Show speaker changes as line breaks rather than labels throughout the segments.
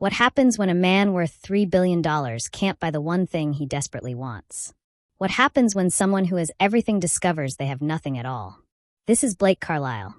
What happens when a man worth $3 billion can't buy the one thing he desperately wants? What happens when someone who has everything discovers they have nothing at all? This is Blake Carlisle,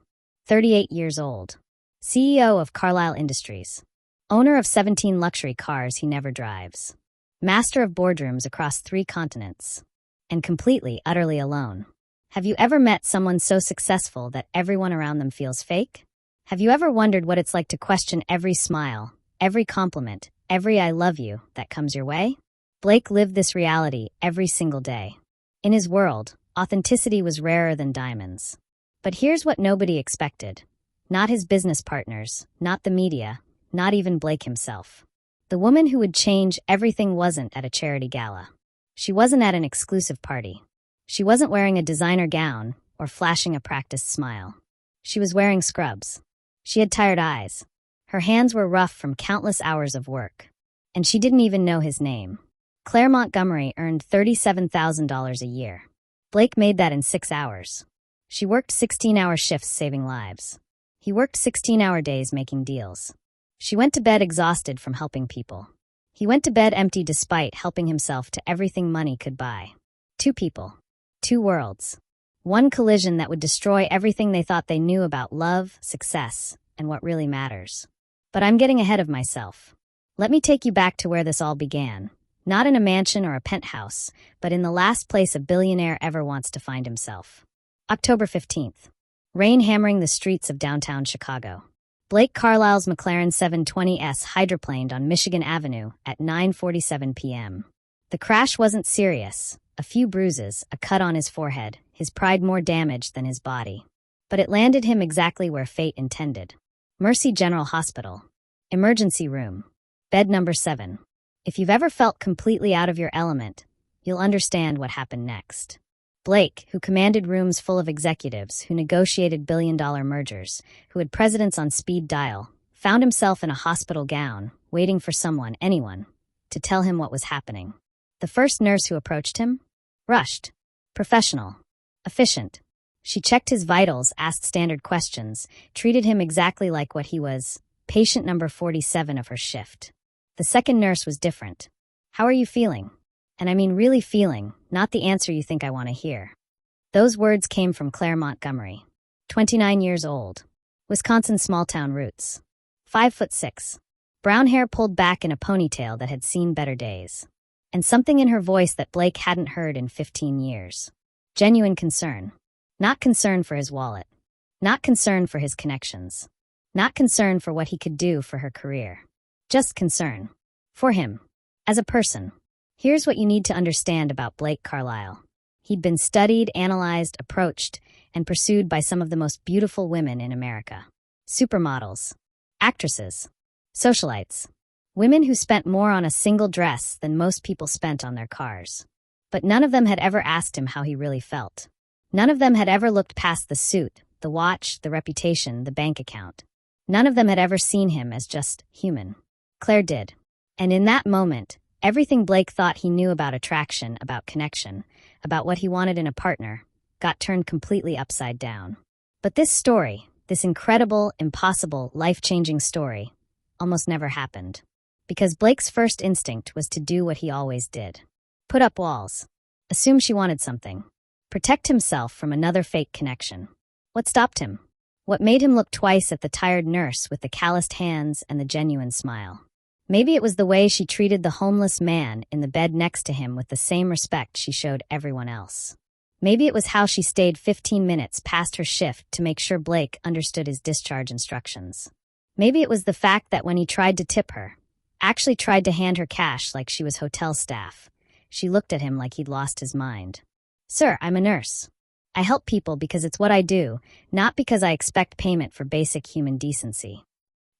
38 years old, CEO of Carlisle Industries, owner of 17 luxury cars he never drives, master of boardrooms across 3 continents, and completely, utterly alone. Have you ever met someone so successful that everyone around them feels fake? Have you ever wondered what it's like to question every smile, every compliment, every I love you that comes your way? Blake lived this reality every single day. In his world, authenticity was rarer than diamonds. But here's what nobody expected. Not his business partners, not the media, not even Blake himself. The woman who would change everything wasn't at a charity gala. She wasn't at an exclusive party. She wasn't wearing a designer gown or flashing a practiced smile. She was wearing scrubs. She had tired eyes. Her hands were rough from countless hours of work. And she didn't even know his name. Claire Montgomery earned $37,000 a year. Blake made that in 6 hours. She worked 16-hour shifts saving lives. He worked 16-hour days making deals. She went to bed exhausted from helping people. He went to bed empty despite helping himself to everything money could buy. 2 people. 2 worlds. One collision that would destroy everything they thought they knew about love, success, and what really matters. But I'm getting ahead of myself. Let me take you back to where this all began. Not in a mansion or a penthouse, but in the last place a billionaire ever wants to find himself. October 15th. Rain hammering the streets of downtown Chicago. Blake Carlisle's McLaren 720S hydroplaned on Michigan Avenue at 9:47 p.m. The crash wasn't serious. A few bruises, a cut on his forehead, his pride more damaged than his body. But it landed him exactly where fate intended. Mercy General Hospital. Emergency room. Bed number 7. If you've ever felt completely out of your element, you'll understand what happened next. Blake, who commanded rooms full of executives, who negotiated billion-dollar mergers, who had presidents on speed dial, found himself in a hospital gown, waiting for someone, anyone, to tell him what was happening. The first nurse who approached him? Rushed. Professional. Efficient. She checked his vitals, asked standard questions, treated him exactly like what he was, patient number 47 of her shift. The second nurse was different. How are you feeling? And I mean really feeling, not the answer you think I want to hear. Those words came from Claire Montgomery, 29 years old, Wisconsin small-town roots, 5'6", brown hair pulled back in a ponytail that had seen better days, and something in her voice that Blake hadn't heard in 15 years. Genuine concern. Not concern for his wallet. Not concern for his connections. Not concern for what he could do for her career. Just concern. For him. As a person. Here's what you need to understand about Blake Carlisle. He'd been studied, analyzed, approached, and pursued by some of the most beautiful women in America. Supermodels. Actresses. Socialites. Women who spent more on a single dress than most people spent on their cars. But none of them had ever asked him how he really felt. None of them had ever looked past the suit, the watch, the reputation, the bank account. None of them had ever seen him as just human. Claire did. And in that moment, everything Blake thought he knew about attraction, about connection, about what he wanted in a partner, got turned completely upside down. But this story, this incredible, impossible, life-changing story, almost never happened. Because Blake's first instinct was to do what he always did. Put up walls. Assume she wanted something. Protect himself from another fake connection. What stopped him? What made him look twice at the tired nurse with the calloused hands and the genuine smile? Maybe it was the way she treated the homeless man in the bed next to him with the same respect she showed everyone else. Maybe it was how she stayed 15 minutes past her shift to make sure Blake understood his discharge instructions. Maybe it was the fact that when he tried to tip her, actually tried to hand her cash like she was hotel staff, she looked at him like he'd lost his mind. Sir, I'm a nurse. I help people because it's what I do, not because I expect payment for basic human decency.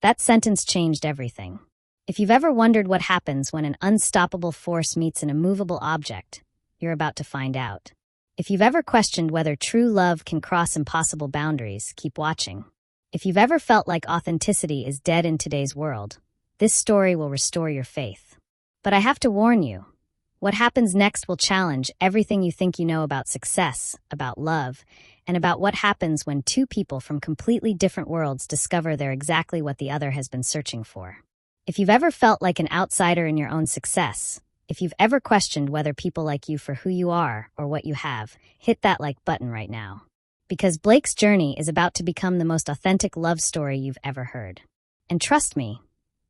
That sentence changed everything. If you've ever wondered what happens when an unstoppable force meets an immovable object, you're about to find out. If you've ever questioned whether true love can cross impossible boundaries, keep watching. If you've ever felt like authenticity is dead in today's world, this story will restore your faith. But I have to warn you, what happens next will challenge everything you think you know about success, about love, and about what happens when 2 people from completely different worlds discover they're exactly what the other has been searching for. If you've ever felt like an outsider in your own success, if you've ever questioned whether people like you for who you are or what you have, hit that like button right now. Because Blake's journey is about to become the most authentic love story you've ever heard. And trust me,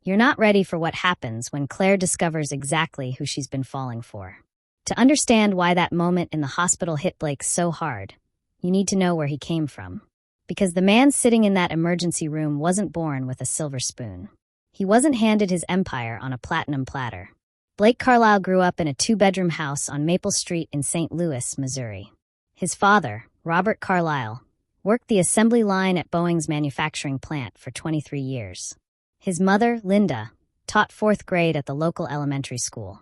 you're not ready for what happens when Claire discovers exactly who she's been falling for. To understand why that moment in the hospital hit Blake so hard, you need to know where he came from. Because the man sitting in that emergency room wasn't born with a silver spoon. He wasn't handed his empire on a platinum platter. Blake Carlisle grew up in a 2-bedroom house on Maple Street in St. Louis, Missouri. His father, Robert Carlisle, worked the assembly line at Boeing's manufacturing plant for 23 years. His mother, Linda, taught 4th grade at the local elementary school.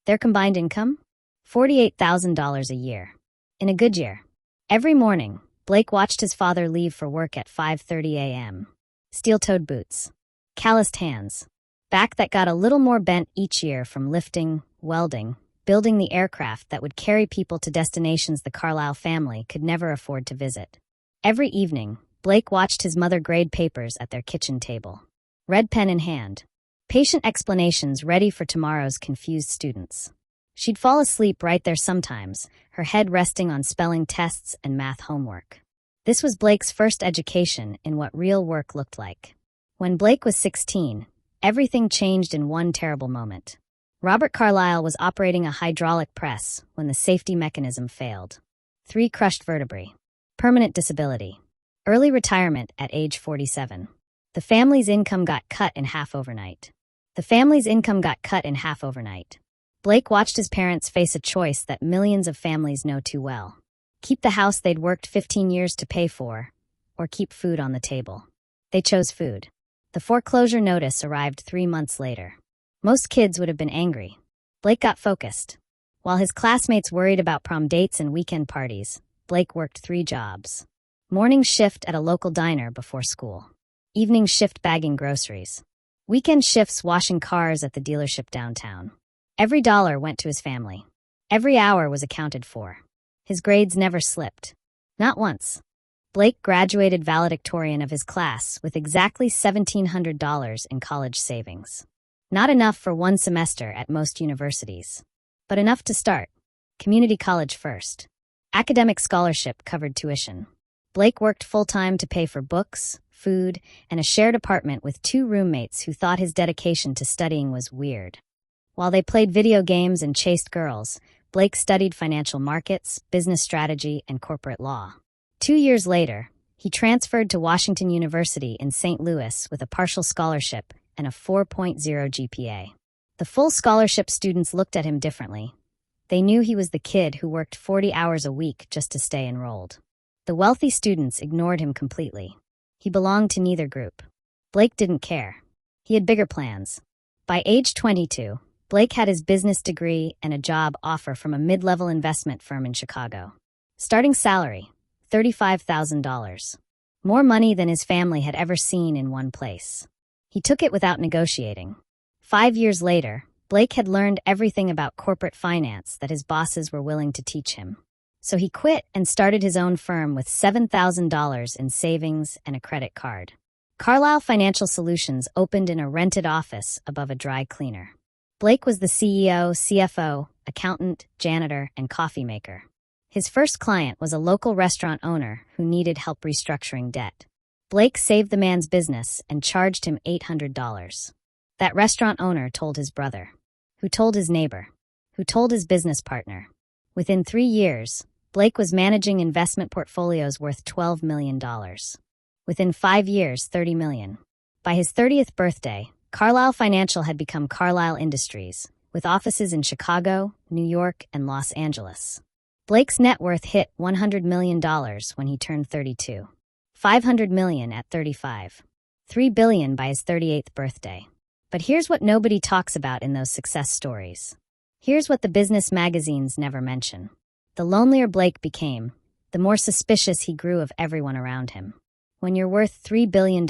Their combined income? $48,000 a year. In a good year. Every morning, Blake watched his father leave for work at 5:30 a.m. Steel-toed boots. Calloused hands. Back that got a little more bent each year from lifting, welding, building the aircraft that would carry people to destinations the Carlisle family could never afford to visit. Every evening, Blake watched his mother grade papers at their kitchen table. Red pen in hand. Patient explanations ready for tomorrow's confused students. She'd fall asleep right there sometimes, her head resting on spelling tests and math homework. This was Blake's first education in what real work looked like. When Blake was 16, everything changed in one terrible moment. Robert Carlisle was operating a hydraulic press when the safety mechanism failed. 3 crushed vertebrae. Permanent disability. Early retirement at age 47. The family's income got cut in half overnight. Blake watched his parents face a choice that millions of families know too well. Keep the house they'd worked 15 years to pay for, or keep food on the table. They chose food. The foreclosure notice arrived 3 months later. Most kids would have been angry. Blake got focused. While his classmates worried about prom dates and weekend parties, Blake worked 3 jobs. Morning shift at a local diner before school. Evening shift bagging groceries. Weekend shifts washing cars at the dealership downtown. Every dollar went to his family. Every hour was accounted for. His grades never slipped. Not once. Blake graduated valedictorian of his class with exactly $1,700 in college savings. Not enough for 1 semester at most universities. But enough to start. Community college first. Academic scholarship covered tuition. Blake worked full-time to pay for books, food, and a shared apartment with 2 roommates who thought his dedication to studying was weird. While they played video games and chased girls, Blake studied financial markets, business strategy, and corporate law. 2 years later, he transferred to Washington University in St. Louis with a partial scholarship and a 4.0 GPA. The full scholarship students looked at him differently. They knew he was the kid who worked 40 hours a week just to stay enrolled. The wealthy students ignored him completely. He belonged to neither group. Blake didn't care. He had bigger plans. By age 22, Blake had his business degree and a job offer from a mid-level investment firm in Chicago. Starting salary, $35,000. More money than his family had ever seen in one place. He took it without negotiating. 5 years later, Blake had learned everything about corporate finance that his bosses were willing to teach him. So he quit and started his own firm with $7,000 in savings and a credit card. Carlisle Financial Solutions opened in a rented office above a dry cleaner. Blake was the CEO, CFO, accountant, janitor, and coffee maker. His first client was a local restaurant owner who needed help restructuring debt. Blake saved the man's business and charged him $800. That restaurant owner told his brother, who told his neighbor, who told his business partner. Within 3 years, Blake was managing investment portfolios worth $12 million. Within 5 years, $30 million. By his 30th birthday, Carlisle Financial had become Carlisle Industries, with offices in Chicago, New York, and Los Angeles. Blake's net worth hit $100 million when he turned 32. $500 million at 35. $3 billion by his 38th birthday. But here's what nobody talks about in those success stories. Here's what the business magazines never mention. The lonelier Blake became, the more suspicious he grew of everyone around him. When you're worth $3 billion,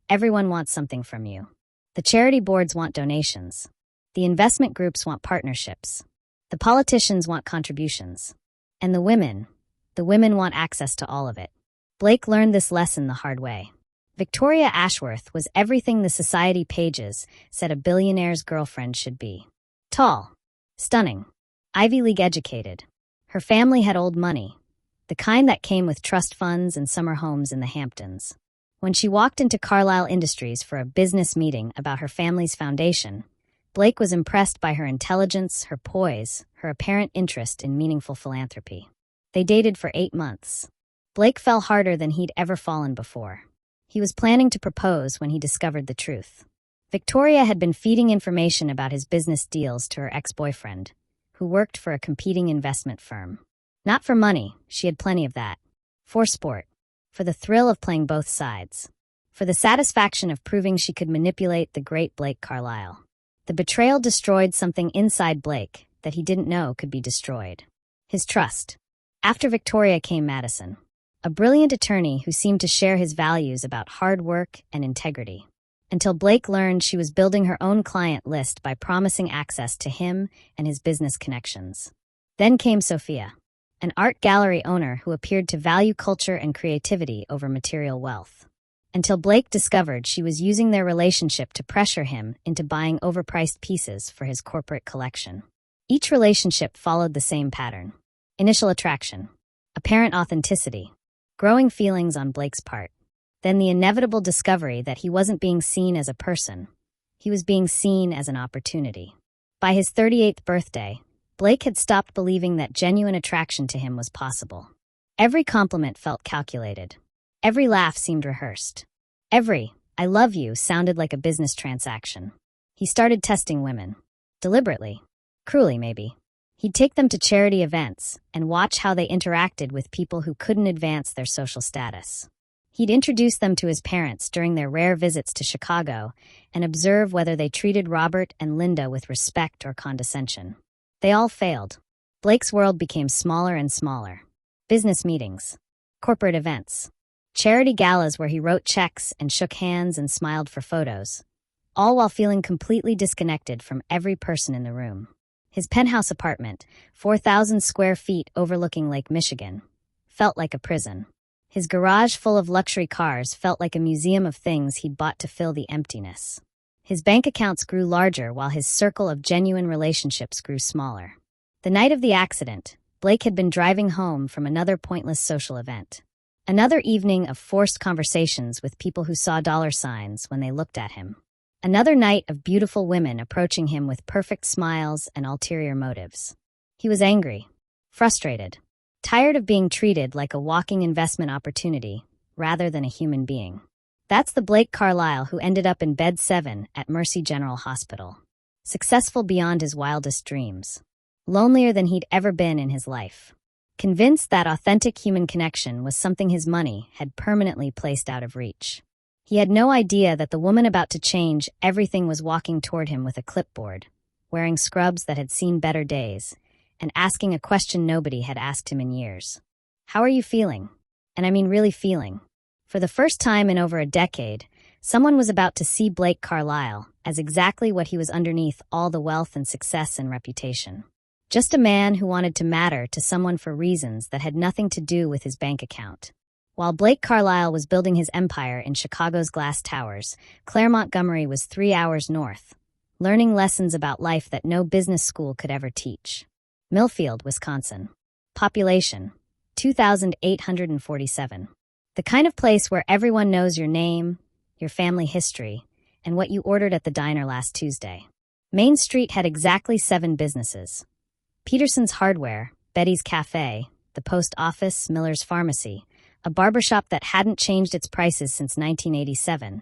everyone wants something from you. The charity boards want donations. The investment groups want partnerships. The politicians want contributions. And the women want access to all of it. Blake learned this lesson the hard way. Victoria Ashworth was everything the society pages said a billionaire's girlfriend should be. Tall, stunning, Ivy League educated. Her family had old money, the kind that came with trust funds and summer homes in the Hamptons. When she walked into Carlisle Industries for a business meeting about her family's foundation, Blake was impressed by her intelligence, her poise, her apparent interest in meaningful philanthropy. They dated for 8 months. Blake fell harder than he'd ever fallen before. He was planning to propose when he discovered the truth. Victoria had been feeding information about his business deals to her ex-boyfriend, who worked for a competing investment firm. Not for money, she had plenty of that. For sport. For the thrill of playing both sides. For the satisfaction of proving she could manipulate the great Blake Carlisle. The betrayal destroyed something inside Blake that he didn't know could be destroyed. His trust. After Victoria came Madison, a brilliant attorney who seemed to share his values about hard work and integrity. Until Blake learned she was building her own client list by promising access to him and his business connections. Then came Sophia, an art gallery owner who appeared to value culture and creativity over material wealth. Until Blake discovered she was using their relationship to pressure him into buying overpriced pieces for his corporate collection. Each relationship followed the same pattern. Initial attraction, apparent authenticity, growing feelings on Blake's part. Then the inevitable discovery that he wasn't being seen as a person. He was being seen as an opportunity. By his 38th birthday, Blake had stopped believing that genuine attraction to him was possible. Every compliment felt calculated. Every laugh seemed rehearsed. Every "I love you" sounded like a business transaction. He started testing women. Deliberately. Cruelly, maybe. He'd take them to charity events and watch how they interacted with people who couldn't advance their social status. He'd introduce them to his parents during their rare visits to Chicago and observe whether they treated Robert and Linda with respect or condescension. They all failed. Blake's world became smaller and smaller. Business meetings. Corporate events. Charity galas where he wrote checks and shook hands and smiled for photos, all while feeling completely disconnected from every person in the room. His penthouse apartment, 4,000 square feet overlooking Lake Michigan, felt like a prison. His garage full of luxury cars felt like a museum of things he'd bought to fill the emptiness. His bank accounts grew larger while his circle of genuine relationships grew smaller. The night of the accident, Blake had been driving home from another pointless social event. Another evening of forced conversations with people who saw dollar signs when they looked at him. Another night of beautiful women approaching him with perfect smiles and ulterior motives. He was angry, frustrated, tired of being treated like a walking investment opportunity rather than a human being. That's the Blake Carlisle who ended up in bed 7 at Mercy General Hospital. Successful beyond his wildest dreams. Lonelier than he'd ever been in his life. Convinced that authentic human connection was something his money had permanently placed out of reach. He had no idea that the woman about to change everything was walking toward him with a clipboard, wearing scrubs that had seen better days, and asking a question nobody had asked him in years. How are you feeling? And I mean really feeling. For the first time in over a decade, someone was about to see Blake Carlisle as exactly what he was underneath all the wealth and success and reputation. Just a man who wanted to matter to someone for reasons that had nothing to do with his bank account. While Blake Carlisle was building his empire in Chicago's glass towers, Claire Montgomery was 3 hours north, learning lessons about life that no business school could ever teach. Millfield, Wisconsin. Population, 2,847. The kind of place where everyone knows your name, your family history, and what you ordered at the diner last Tuesday. Main Street had exactly 7 businesses. Peterson's Hardware, Betty's Cafe, the Post Office, Miller's Pharmacy, a barbershop that hadn't changed its prices since 1987,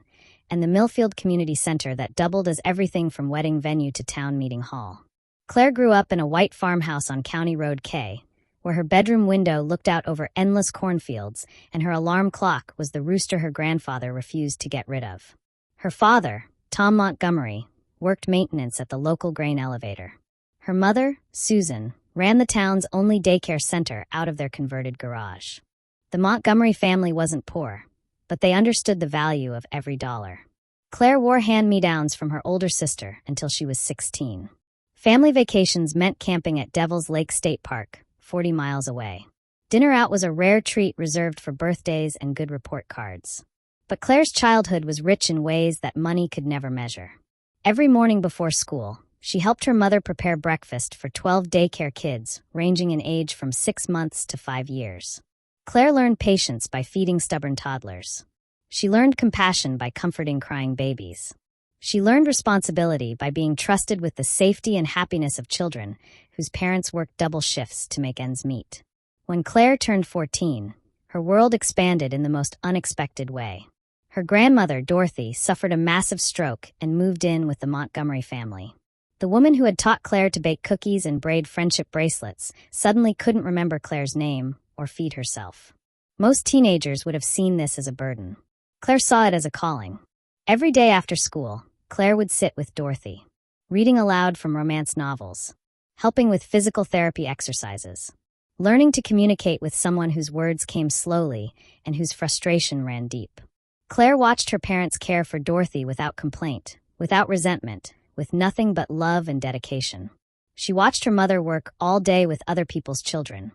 and the Millfield Community Center that doubled as everything from wedding venue to town meeting hall. Claire grew up in a white farmhouse on County Road K, where her bedroom window looked out over endless cornfields, and her alarm clock was the rooster her grandfather refused to get rid of. Her father, Tom Montgomery, worked maintenance at the local grain elevator. Her mother, Susan, ran the town's only daycare center out of their converted garage. The Montgomery family wasn't poor, but they understood the value of every dollar. Claire wore hand-me-downs from her older sister until she was 16. Family vacations meant camping at Devil's Lake State Park, 40 miles away. Dinner out was a rare treat reserved for birthdays and good report cards. But Claire's childhood was rich in ways that money could never measure. Every morning before school, she helped her mother prepare breakfast for 12 daycare kids, ranging in age from 6 months to 5 years. Claire learned patience by feeding stubborn toddlers. She learned compassion by comforting crying babies. She learned responsibility by being trusted with the safety and happiness of children whose parents worked double shifts to make ends meet. When Claire turned 14, her world expanded in the most unexpected way. Her grandmother, Dorothy, suffered a massive stroke and moved in with the Montgomery family. The woman who had taught Claire to bake cookies and braid friendship bracelets suddenly couldn't remember Claire's name or feed herself. Most teenagers would have seen this as a burden. Claire saw it as a calling. Every day after school, Claire would sit with Dorothy, reading aloud from romance novels, helping with physical therapy exercises, learning to communicate with someone whose words came slowly and whose frustration ran deep. Claire watched her parents care for Dorothy without complaint, without resentment, with nothing but love and dedication. She watched her mother work all day with other people's children,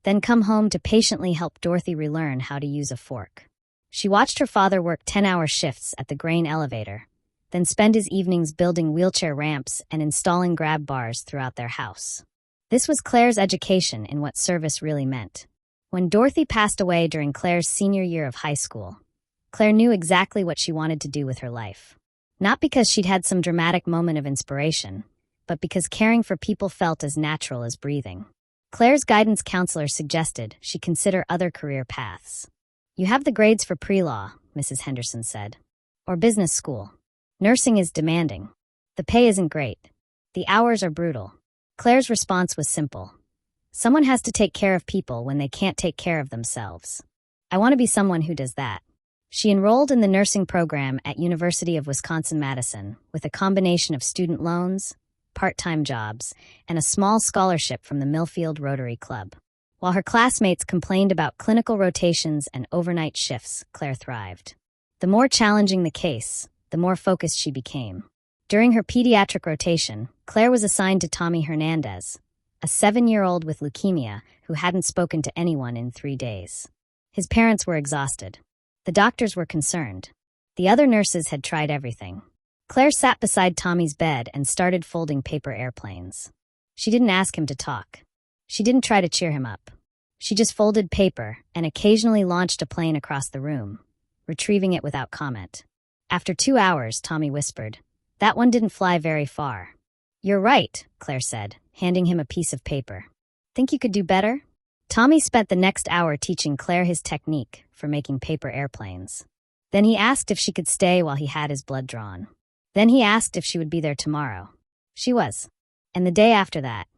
then come home to patiently help Dorothy relearn how to use a fork. She watched her father work 10-hour shifts at the grain elevator, then spend his evenings building wheelchair ramps and installing grab bars throughout their house. This was Claire's education in what service really meant. When Dorothy passed away during Claire's senior year of high school, Claire knew exactly what she wanted to do with her life. Not because she'd had some dramatic moment of inspiration, but because caring for people felt as natural as breathing. Claire's guidance counselor suggested she consider other career paths. "You have the grades for pre-law," Mrs. Henderson said. "Or business school. Nursing is demanding. The pay isn't great. The hours are brutal." Claire's response was simple. "Someone has to take care of people when they can't take care of themselves. I want to be someone who does that." She enrolled in the nursing program at University of Wisconsin-Madison with a combination of student loans, part-time jobs, and a small scholarship from the Millfield Rotary Club. While her classmates complained about clinical rotations and overnight shifts, Claire thrived. The more challenging the case, the more focused she became. During her pediatric rotation, Claire was assigned to Tommy Hernandez, a 7-year-old with leukemia who hadn't spoken to anyone in 3 days. His parents were exhausted. The doctors were concerned. The other nurses had tried everything. Claire sat beside Tommy's bed and started folding paper airplanes. She didn't ask him to talk. She didn't try to cheer him up. She just folded paper and occasionally launched a plane across the room, retrieving it without comment. After 2 hours, Tommy whispered, "That one didn't fly very far." "You're right," Claire said, handing him a piece of paper. "Think you could do better?" Tommy spent the next hour teaching Claire his technique for making paper airplanes. Then he asked if she could stay while he had his blood drawn. Then he asked if she would be there tomorrow. She was. And the day after that.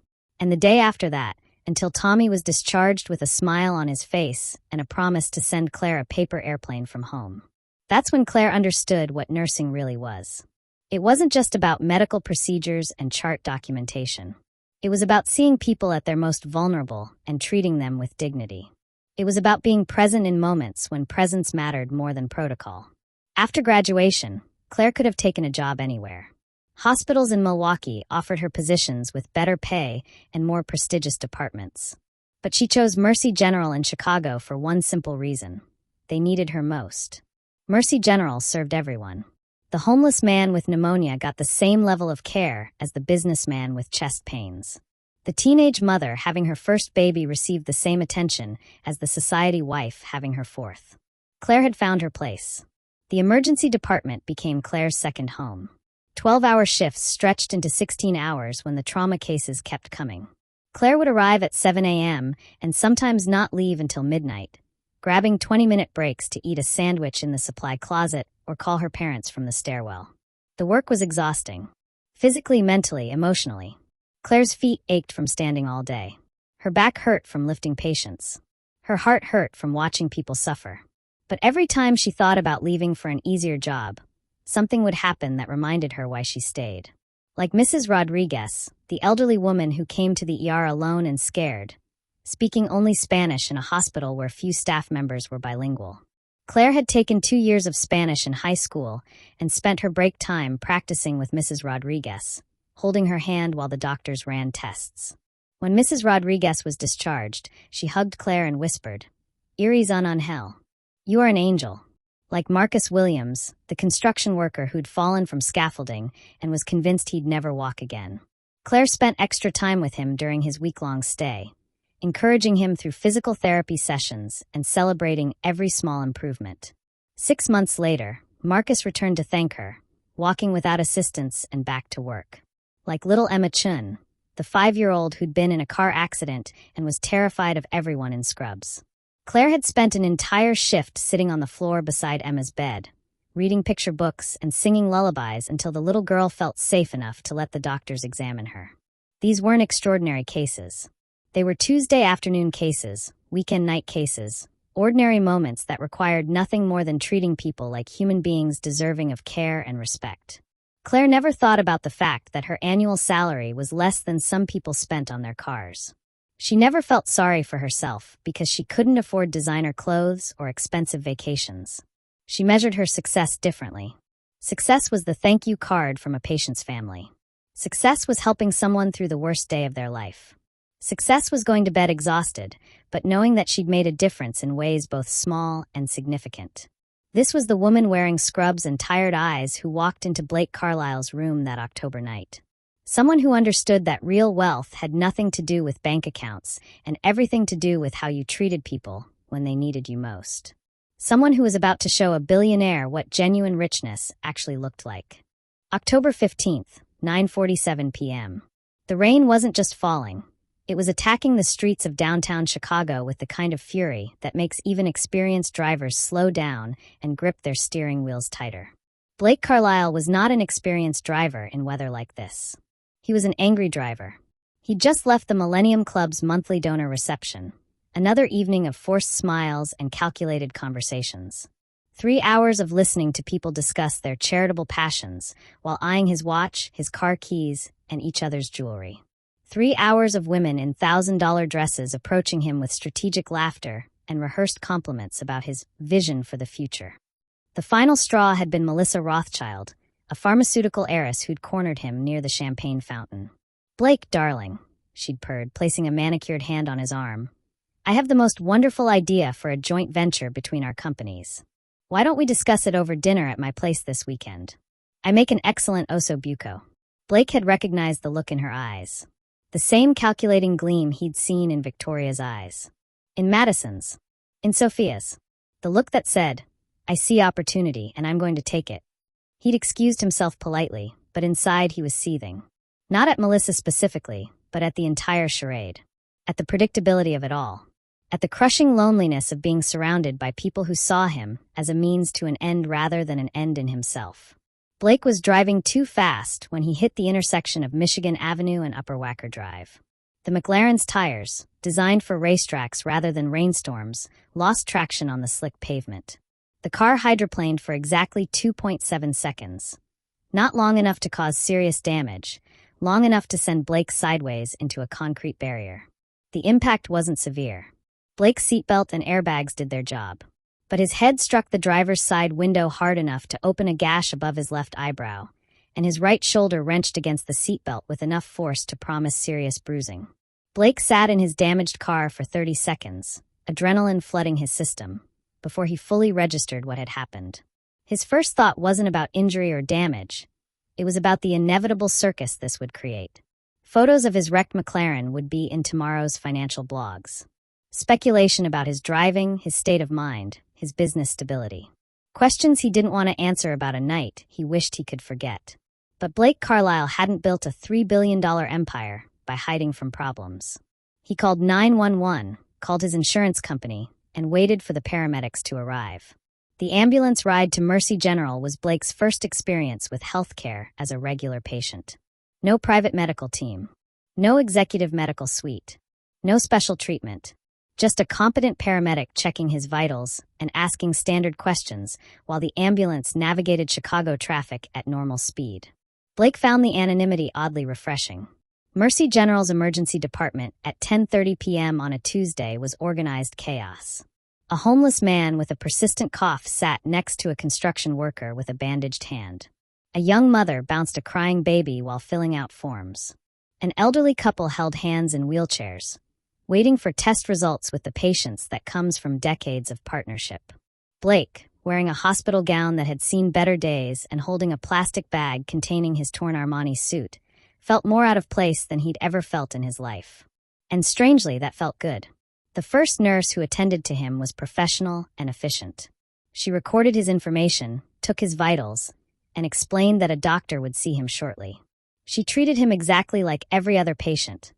And the day after that, until Tommy was discharged with a smile on his face and a promise to send Claire a paper airplane from home. That's when Claire understood what nursing really was. It wasn't just about medical procedures and chart documentation. It was about seeing people at their most vulnerable and treating them with dignity. It was about being present in moments when presence mattered more than protocol. After graduation, Claire could have taken a job anywhere. Hospitals in Milwaukee offered her positions with better pay and more prestigious departments. But she chose Mercy General in Chicago for one simple reason. They needed her most. Mercy General served everyone. The homeless man with pneumonia got the same level of care as the businessman with chest pains. The teenage mother having her first baby received the same attention as the society wife having her fourth. Claire had found her place. The emergency department became Claire's second home. 12-hour shifts stretched into 16 hours when the trauma cases kept coming. Claire would arrive at 7 a.m. and sometimes not leave until midnight, grabbing 20-minute breaks to eat a sandwich in the supply closet or call her parents from the stairwell. The work was exhausting. Physically, mentally, emotionally. Claire's feet ached from standing all day. Her back hurt from lifting patients. Her heart hurt from watching people suffer. But every time she thought about leaving for an easier job, something would happen that reminded her why she stayed. Like Mrs. Rodriguez, the elderly woman who came to the ER alone and scared, speaking only Spanish in a hospital where few staff members were bilingual. Claire had taken 2 years of Spanish in high school and spent her break time practicing with Mrs. Rodriguez, holding her hand while the doctors ran tests. When Mrs. Rodriguez was discharged, she hugged Claire and whispered, "Eres un ángel. You are an angel." Like Marcus Williams, the construction worker who'd fallen from scaffolding and was convinced he'd never walk again. Claire spent extra time with him during his week-long stay, encouraging him through physical therapy sessions and celebrating every small improvement. 6 months later, Marcus returned to thank her, walking without assistance and back to work. Like little Emma Chun, the 5-year-old who'd been in a car accident and was terrified of everyone in scrubs. Claire had spent an entire shift sitting on the floor beside Emma's bed, reading picture books and singing lullabies until the little girl felt safe enough to let the doctors examine her. These weren't extraordinary cases. They were Tuesday afternoon cases, weekend night cases, ordinary moments that required nothing more than treating people like human beings deserving of care and respect. Claire never thought about the fact that her annual salary was less than some people spent on their cars. She never felt sorry for herself because she couldn't afford designer clothes or expensive vacations. She measured her success differently. Success was the thank you card from a patient's family. Success was helping someone through the worst day of their life. Success was going to bed exhausted, but knowing that she'd made a difference in ways both small and significant. This was the woman wearing scrubs and tired eyes who walked into Blake Carlisle's room that October night. Someone who understood that real wealth had nothing to do with bank accounts and everything to do with how you treated people when they needed you most. Someone who was about to show a billionaire what genuine richness actually looked like. October 15th, 9:47 p.m. The rain wasn't just falling. It was attacking the streets of downtown Chicago with the kind of fury that makes even experienced drivers slow down and grip their steering wheels tighter. Blake Carlisle was not an experienced driver in weather like this. He was an angry driver. He'd just left the Millennium Club's monthly donor reception, another evening of forced smiles and calculated conversations. 3 hours of listening to people discuss their charitable passions while eyeing his watch, his car keys, and each other's jewelry. 3 hours of women in $1,000 dresses approaching him with strategic laughter and rehearsed compliments about his vision for the future. The final straw had been Melissa Rothschild, a pharmaceutical heiress who'd cornered him near the champagne fountain. "Blake, darling," she'd purred, placing a manicured hand on his arm. "I have the most wonderful idea for a joint venture between our companies. Why don't we discuss it over dinner at my place this weekend? I make an excellent osso buco." Blake had recognized the look in her eyes. The same calculating gleam he'd seen in Victoria's eyes. In Madison's. In Sophia's. The look that said, "I see opportunity and I'm going to take it." He'd excused himself politely, but inside he was seething. Not at Melissa specifically, but at the entire charade. At the predictability of it all. At the crushing loneliness of being surrounded by people who saw him as a means to an end rather than an end in himself. Blake was driving too fast when he hit the intersection of Michigan Avenue and Upper Wacker Drive. The McLaren's tires, designed for racetracks rather than rainstorms, lost traction on the slick pavement. The car hydroplaned for exactly 2.7 seconds. Not long enough to cause serious damage, long enough to send Blake sideways into a concrete barrier. The impact wasn't severe. Blake's seatbelt and airbags did their job. But his head struck the driver's side window hard enough to open a gash above his left eyebrow, and his right shoulder wrenched against the seatbelt with enough force to promise serious bruising. Blake sat in his damaged car for 30 seconds, adrenaline flooding his system, before he fully registered what had happened. His first thought wasn't about injury or damage. It was about the inevitable circus this would create. Photos of his wrecked McLaren would be in tomorrow's financial blogs. Speculation about his driving, his state of mind, his business stability. Questions he didn't want to answer about a night he wished he could forget. But Blake Carlisle hadn't built a $3 billion empire by hiding from problems. He called 911, called his insurance company, and waited for the paramedics to arrive. The ambulance ride to Mercy General was Blake's first experience with healthcare as a regular patient. No private medical team. No executive medical suite. No special treatment. Just a competent paramedic checking his vitals and asking standard questions while the ambulance navigated Chicago traffic at normal speed. Blake found the anonymity oddly refreshing. Mercy General's emergency department at 10:30 p.m. on a Tuesday was organized chaos. A homeless man with a persistent cough sat next to a construction worker with a bandaged hand. A young mother bounced a crying baby while filling out forms. An elderly couple held hands in wheelchairs, waiting for test results with the patience that comes from decades of partnership. Blake, wearing a hospital gown that had seen better days and holding a plastic bag containing his torn Armani suit, felt more out of place than he'd ever felt in his life. And strangely, that felt good. The first nurse who attended to him was professional and efficient. She recorded his information, took his vitals, and explained that a doctor would see him shortly. She treated him exactly like every other patient.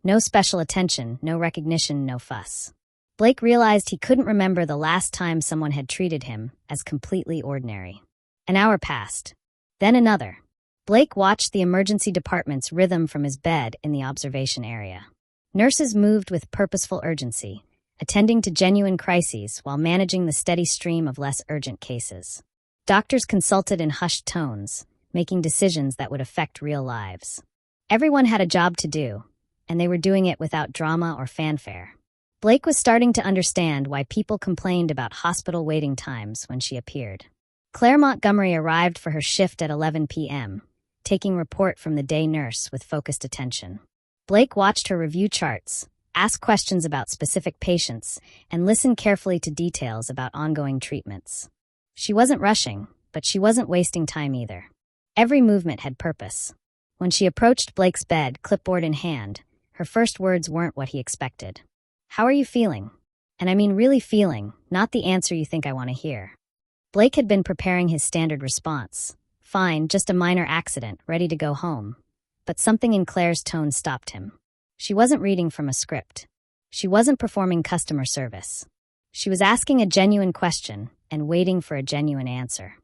No special attention, no recognition, no fuss. Blake realized he couldn't remember the last time someone had treated him as completely ordinary. An hour passed. Then another. Blake watched the emergency department's rhythm from his bed in the observation area. Nurses moved with purposeful urgency, attending to genuine crises while managing the steady stream of less urgent cases. Doctors consulted in hushed tones, making decisions that would affect real lives. Everyone had a job to do, and they were doing it without drama or fanfare. Blake was starting to understand why people complained about hospital waiting times when she appeared. Claire Montgomery arrived for her shift at 11 p.m., taking report from the day nurse with focused attention. Blake watched her review charts, ask questions about specific patients, and listen carefully to details about ongoing treatments. She wasn't rushing, but she wasn't wasting time either. Every movement had purpose. When she approached Blake's bed, clipboard in hand, her first words weren't what he expected. "How are you feeling?" And I mean really feeling, not the answer you think I want to hear. Blake had been preparing his standard response. Fine, just a minor accident, ready to go home. But something in Claire's tone stopped him. She wasn't reading from a script. She wasn't performing customer service. She was asking a genuine question and waiting for a genuine answer.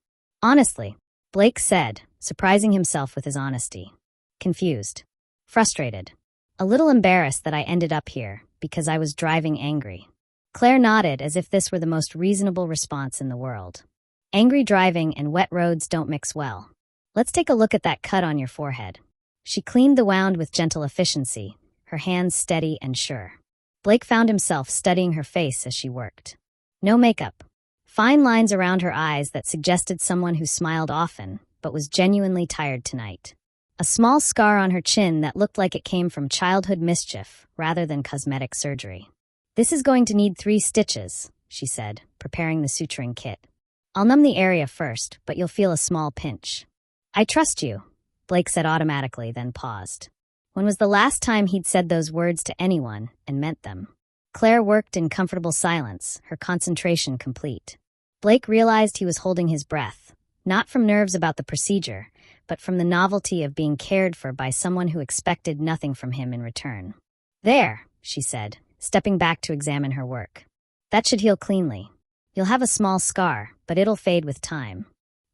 "Honestly," Blake said, surprising himself with his honesty. "Confused. Frustrated. A little embarrassed that I ended up here because I was driving angry." Claire nodded as if this were the most reasonable response in the world. "Angry driving and wet roads don't mix well. Let's take a look at that cut on your forehead." She cleaned the wound with gentle efficiency, her hands steady and sure. Blake found himself studying her face as she worked. No makeup. Fine lines around her eyes that suggested someone who smiled often, but was genuinely tired tonight. A small scar on her chin that looked like it came from childhood mischief rather than cosmetic surgery. "This is going to need 3 stitches, she said, preparing the suturing kit. "I'll numb the area first, but you'll feel a small pinch." "I trust you," Blake said automatically, then paused. When was the last time he'd said those words to anyone and meant them? Claire worked in comfortable silence, her concentration complete. Blake realized he was holding his breath, not from nerves about the procedure, but from the novelty of being cared for by someone who expected nothing from him in return. "There," she said, stepping back to examine her work. "That should heal cleanly. You'll have a small scar, but it'll fade with time."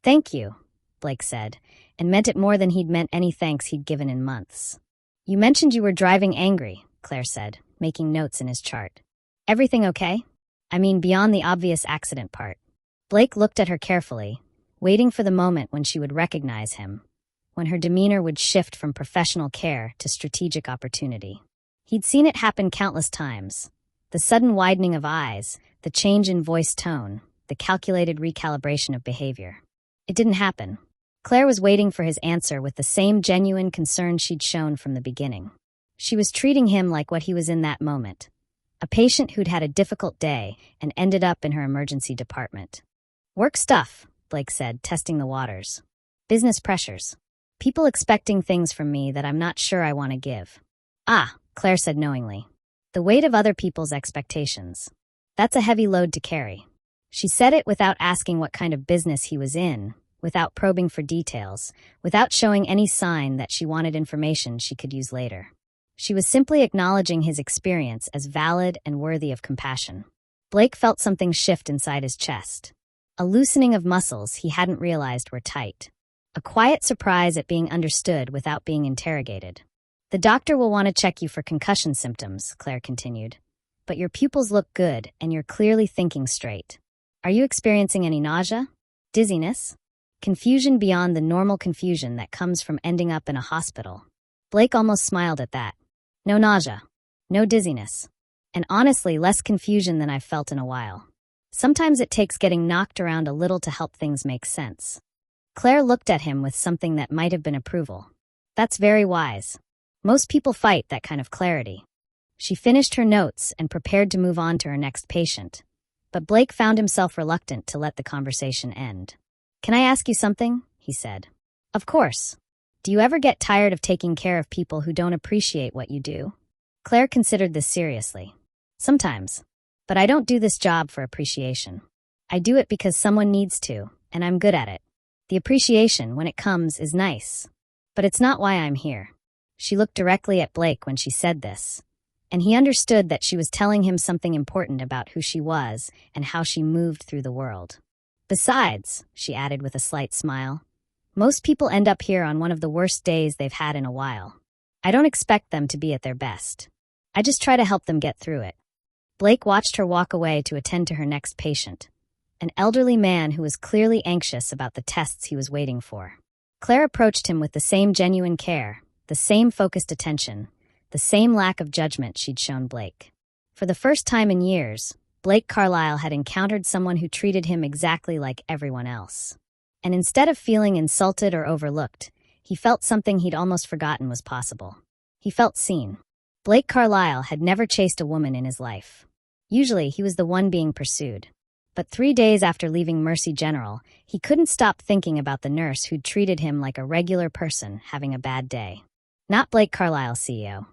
"Thank you," Blake said, and meant it more than he'd meant any thanks he'd given in months. "You mentioned you were driving angry," Claire said, making notes in his chart. "Everything okay? I mean, beyond the obvious accident part." Blake looked at her carefully, waiting for the moment when she would recognize him, when her demeanor would shift from professional care to strategic opportunity. He'd seen it happen countless times. The sudden widening of eyes, the change in voice tone, the calculated recalibration of behavior. It didn't happen. Claire was waiting for his answer with the same genuine concern she'd shown from the beginning. She was treating him like what he was in that moment, a patient who'd had a difficult day and ended up in her emergency department. "Work stuff," Blake said, testing the waters. "Business pressures. People expecting things from me that I'm not sure I want to give." "Ah," Claire said knowingly. "The weight of other people's expectations. That's a heavy load to carry." She said it without asking what kind of business he was in, without probing for details, without showing any sign that she wanted information she could use later. She was simply acknowledging his experience as valid and worthy of compassion. Blake felt something shift inside his chest. A loosening of muscles he hadn't realized were tight. A quiet surprise at being understood without being interrogated. "The doctor will want to check you for concussion symptoms," Claire continued. "But your pupils look good and you're clearly thinking straight. Are you experiencing any nausea? Dizziness? Confusion beyond the normal confusion that comes from ending up in a hospital?" Blake almost smiled at that. "No nausea. No dizziness. And honestly, less confusion than I've felt in a while. Sometimes it takes getting knocked around a little to help things make sense." Claire looked at him with something that might have been approval. "That's very wise. Most people fight that kind of clarity." She finished her notes and prepared to move on to her next patient. but Blake found himself reluctant to let the conversation end. "Can I ask you something?" he said. "Of course. Do you ever get tired of taking care of people who don't appreciate what you do?" Claire considered this seriously. "Sometimes. But I don't do this job for appreciation. I do it because someone needs to, and I'm good at it. The appreciation, when it comes, is nice. But it's not why I'm here." She looked directly at Blake when she said this, and he understood that she was telling him something important about who she was and how she moved through the world. "Besides," she added with a slight smile, "most people end up here on one of the worst days they've had in a while. I don't expect them to be at their best. I just try to help them get through it." Blake watched her walk away to attend to her next patient, an elderly man who was clearly anxious about the tests he was waiting for. Claire approached him with the same genuine care, the same focused attention, the same lack of judgment she'd shown Blake. For the first time in years, Blake Carlisle had encountered someone who treated him exactly like everyone else. And instead of feeling insulted or overlooked, he felt something he'd almost forgotten was possible. He felt seen. Blake Carlisle had never chased a woman in his life. Usually, he was the one being pursued. But 3 days after leaving Mercy General, he couldn't stop thinking about the nurse who'd treated him like a regular person having a bad day. Not Blake Carlisle, CEO.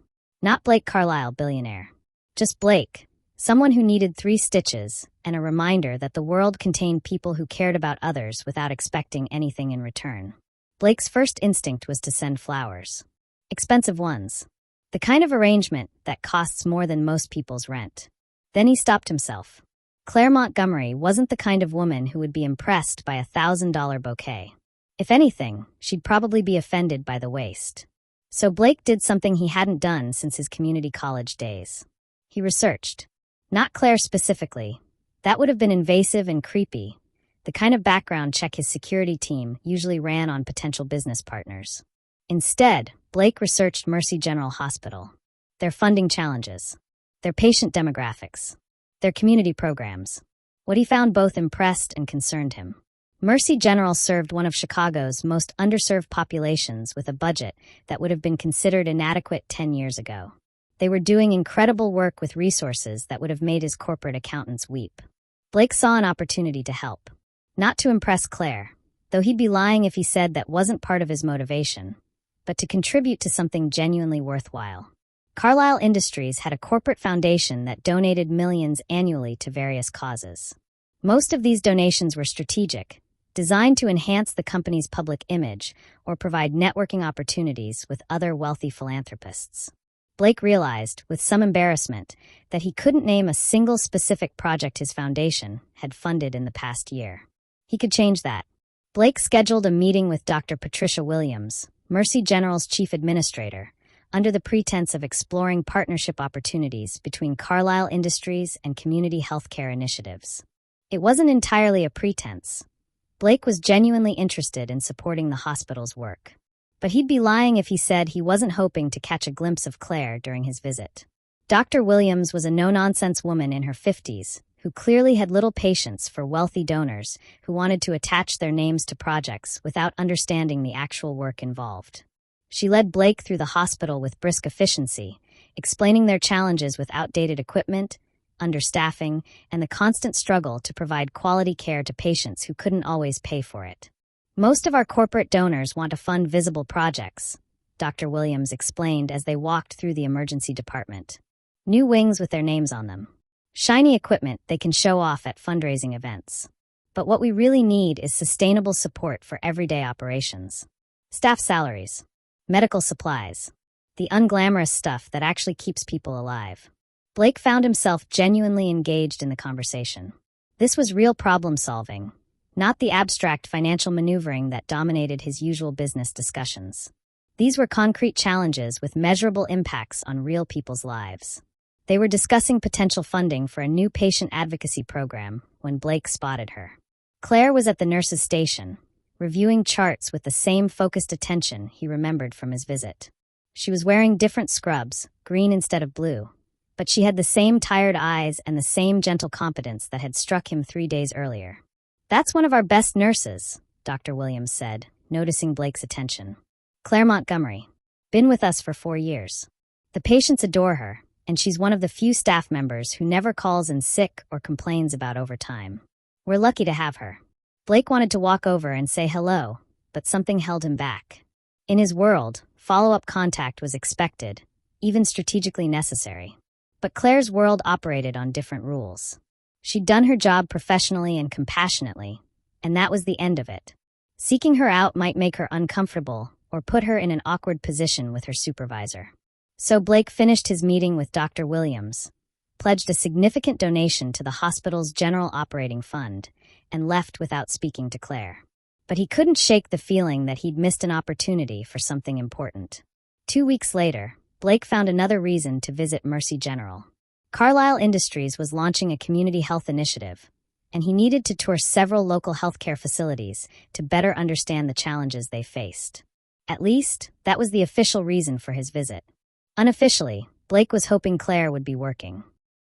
Not Blake Carlisle, billionaire. Just Blake, someone who needed 3 stitches and a reminder that the world contained people who cared about others without expecting anything in return. Blake's first instinct was to send flowers. Expensive ones. The kind of arrangement that costs more than most people's rent. Then he stopped himself. Claire Montgomery wasn't the kind of woman who would be impressed by a $1,000 bouquet. If anything, she'd probably be offended by the waste. So Blake did something he hadn't done since his community college days. He researched. Not Claire specifically. That would have been invasive and creepy, the kind of background check his security team usually ran on potential business partners. Instead, Blake researched Mercy General Hospital, their funding challenges, their patient demographics, their community programs. What he found both impressed and concerned him. Mercy General served one of Chicago's most underserved populations with a budget that would have been considered inadequate 10 years ago. They were doing incredible work with resources that would have made his corporate accountants weep. Blake saw an opportunity to help. Not to impress Claire, though he'd be lying if he said that wasn't part of his motivation, but to contribute to something genuinely worthwhile. Carlisle Industries had a corporate foundation that donated millions annually to various causes. Most of these donations were strategic, designed to enhance the company's public image or provide networking opportunities with other wealthy philanthropists. Blake realized, with some embarrassment, that he couldn't name a single specific project his foundation had funded in the past year. He could change that. Blake scheduled a meeting with Dr. Patricia Williams, Mercy General's chief administrator, under the pretense of exploring partnership opportunities between Carlisle Industries and community healthcare initiatives. It wasn't entirely a pretense. Blake was genuinely interested in supporting the hospital's work. But he'd be lying if he said he wasn't hoping to catch a glimpse of Claire during his visit. Dr. Williams was a no-nonsense woman in her 50s, who clearly had little patience for wealthy donors who wanted to attach their names to projects without understanding the actual work involved. She led Blake through the hospital with brisk efficiency, explaining their challenges with outdated equipment, understaffing, and the constant struggle to provide quality care to patients who couldn't always pay for it. "Most of our corporate donors want to fund visible projects," Dr. Williams explained as they walked through the emergency department. "New wings with their names on them. Shiny equipment they can show off at fundraising events. But what we really need is sustainable support for everyday operations. Staff salaries, medical supplies, the unglamorous stuff that actually keeps people alive." Blake found himself genuinely engaged in the conversation. This was real problem solving, not the abstract financial maneuvering that dominated his usual business discussions. These were concrete challenges with measurable impacts on real people's lives. They were discussing potential funding for a new patient advocacy program when Blake spotted her. Claire was at the nurse's station, reviewing charts with the same focused attention he remembered from his visit. She was wearing different scrubs, green instead of blue, but she had the same tired eyes and the same gentle competence that had struck him 3 days earlier. "That's one of our best nurses," Dr. Williams said, noticing Blake's attention. "Claire Montgomery. Been with us for 4 years. The patients adore her, and she's one of the few staff members who never calls in sick or complains about overtime. We're lucky to have her. Blake wanted to walk over and say hello, but something held him back. In his world, follow-up contact was expected, even strategically necessary. But Claire's world operated on different rules. She'd done her job professionally and compassionately, and that was the end of it. Seeking her out might make her uncomfortable or put her in an awkward position with her supervisor. So Blake finished his meeting with Dr. Williams, pledged a significant donation to the hospital's general operating fund, and left without speaking to Claire. But he couldn't shake the feeling that he'd missed an opportunity for something important. 2 weeks later, Blake found another reason to visit Mercy General. Carlisle Industries was launching a community health initiative, and he needed to tour several local healthcare facilities to better understand the challenges they faced. At least, that was the official reason for his visit. Unofficially, Blake was hoping Claire would be working.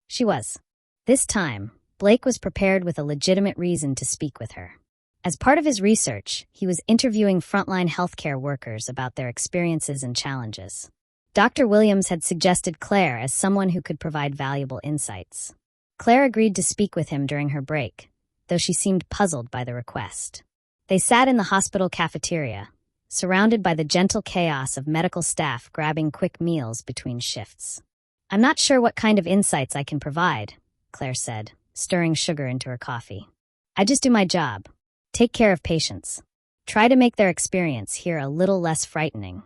She was. This time, Blake was prepared with a legitimate reason to speak with her. As part of his research, he was interviewing frontline healthcare workers about their experiences and challenges. Dr. Williams had suggested Claire as someone who could provide valuable insights. Claire agreed to speak with him during her break, though she seemed puzzled by the request. They sat in the hospital cafeteria, surrounded by the gentle chaos of medical staff grabbing quick meals between shifts. "I'm not sure what kind of insights I can provide," Claire said, stirring sugar into her coffee. "I just do my job. Take care of patients. Try to make their experience here a little less frightening."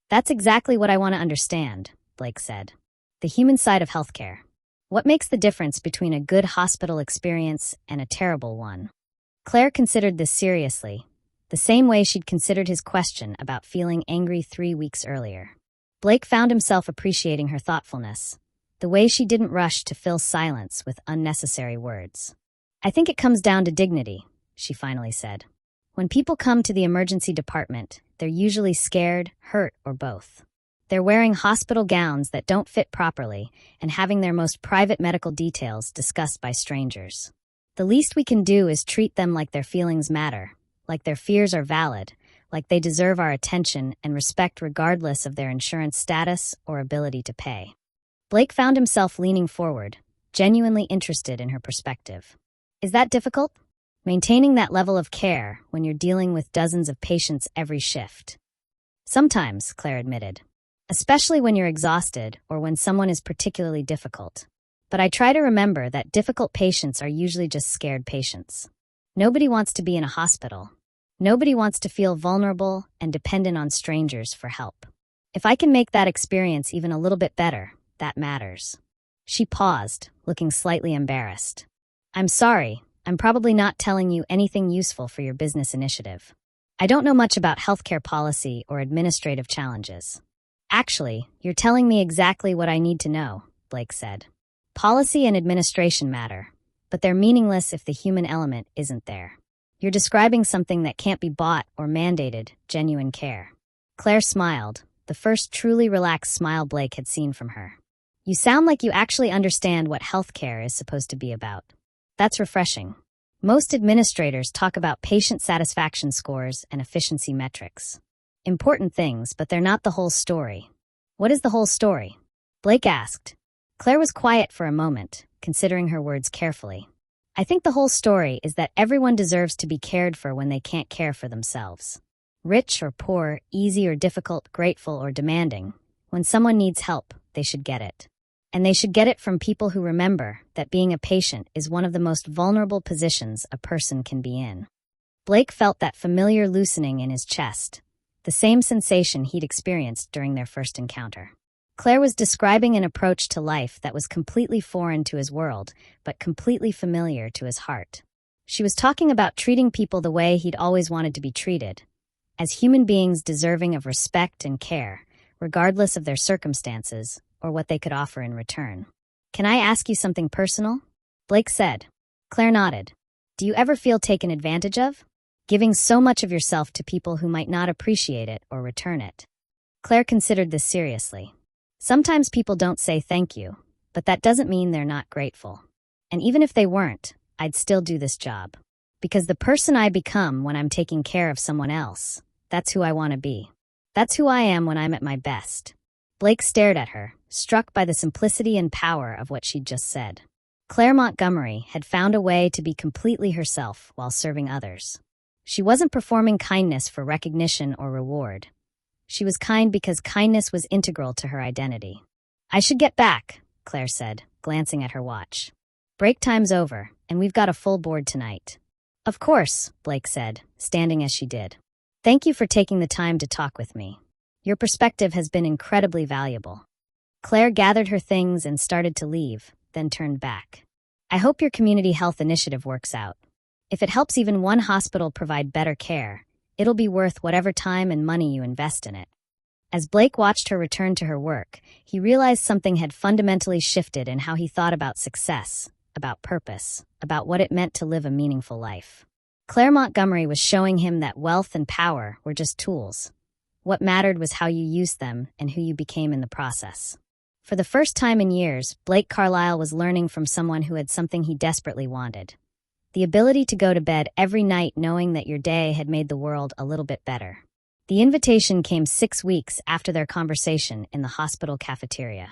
"That's exactly what I want to understand," Blake said. "The human side of healthcare. What makes the difference between a good hospital experience and a terrible one?" Claire considered this seriously, the same way she'd considered his question about feeling angry 3 weeks earlier. Blake found himself appreciating her thoughtfulness, the way she didn't rush to fill silence with unnecessary words. "I think it comes down to dignity," she finally said. "When people come to the emergency department, they're usually scared, hurt, or both. They're wearing hospital gowns that don't fit properly and having their most private medical details discussed by strangers. The least we can do is treat them like their feelings matter, like their fears are valid, like they deserve our attention and respect regardless of their insurance status or ability to pay." Blake found himself leaning forward, genuinely interested in her perspective. "Is that difficult? Maintaining that level of care when you're dealing with dozens of patients every shift?" "Sometimes," Claire admitted. "Especially when you're exhausted or when someone is particularly difficult. But I try to remember that difficult patients are usually just scared patients. Nobody wants to be in a hospital. Nobody wants to feel vulnerable and dependent on strangers for help. If I can make that experience even a little bit better, that matters." She paused, looking slightly embarrassed. "I'm sorry, I'm probably not telling you anything useful for your business initiative. I don't know much about healthcare policy or administrative challenges." "Actually, you're telling me exactly what I need to know," Blake said. "Policy and administration matter, but they're meaningless if the human element isn't there. You're describing something that can't be bought or mandated, genuine care." Claire smiled, the first truly relaxed smile Blake had seen from her. "You sound like you actually understand what healthcare is supposed to be about. That's refreshing. Most administrators talk about patient satisfaction scores and efficiency metrics. Important things, but they're not the whole story." "What is the whole story?" Blake asked. Claire was quiet for a moment, considering her words carefully. "I think the whole story is that everyone deserves to be cared for when they can't care for themselves. Rich or poor, easy or difficult, grateful or demanding. When someone needs help, they should get it. And they should get it from people who remember that being a patient is one of the most vulnerable positions a person can be in." Blake felt that familiar loosening in his chest, the same sensation he'd experienced during their first encounter. Claire was describing an approach to life that was completely foreign to his world, but completely familiar to his heart. She was talking about treating people the way he'd always wanted to be treated, as human beings deserving of respect and care, regardless of their circumstances or what they could offer in return. "Can I ask you something personal?" Blake said. Claire nodded. "Do you ever feel taken advantage of? Giving so much of yourself to people who might not appreciate it or return it?" Claire considered this seriously. "Sometimes people don't say thank you, but that doesn't mean they're not grateful. And even if they weren't, I'd still do this job. Because the person I become when I'm taking care of someone else, that's who I want to be. That's who I am when I'm at my best. Blake stared at her, struck by the simplicity and power of what she'd just said. Claire Montgomery had found a way to be completely herself while serving others. She wasn't performing kindness for recognition or reward. She was kind because kindness was integral to her identity. "I should get back," Claire said, glancing at her watch. "Break time's over, and we've got a full board tonight." "Of course," Blake said, standing as she did. "Thank you for taking the time to talk with me. Your perspective has been incredibly valuable." Claire gathered her things and started to leave, then turned back. "I hope your community health initiative works out. If it helps even one hospital provide better care, it'll be worth whatever time and money you invest in it." As Blake watched her return to her work, he realized something had fundamentally shifted in how he thought about success, about purpose, about what it meant to live a meaningful life. Claire Montgomery was showing him that wealth and power were just tools. What mattered was how you used them and who you became in the process. For the first time in years, Blake Carlisle was learning from someone who had something he desperately wanted: the ability to go to bed every night knowing that your day had made the world a little bit better. The invitation came 6 weeks after their conversation in the hospital cafeteria.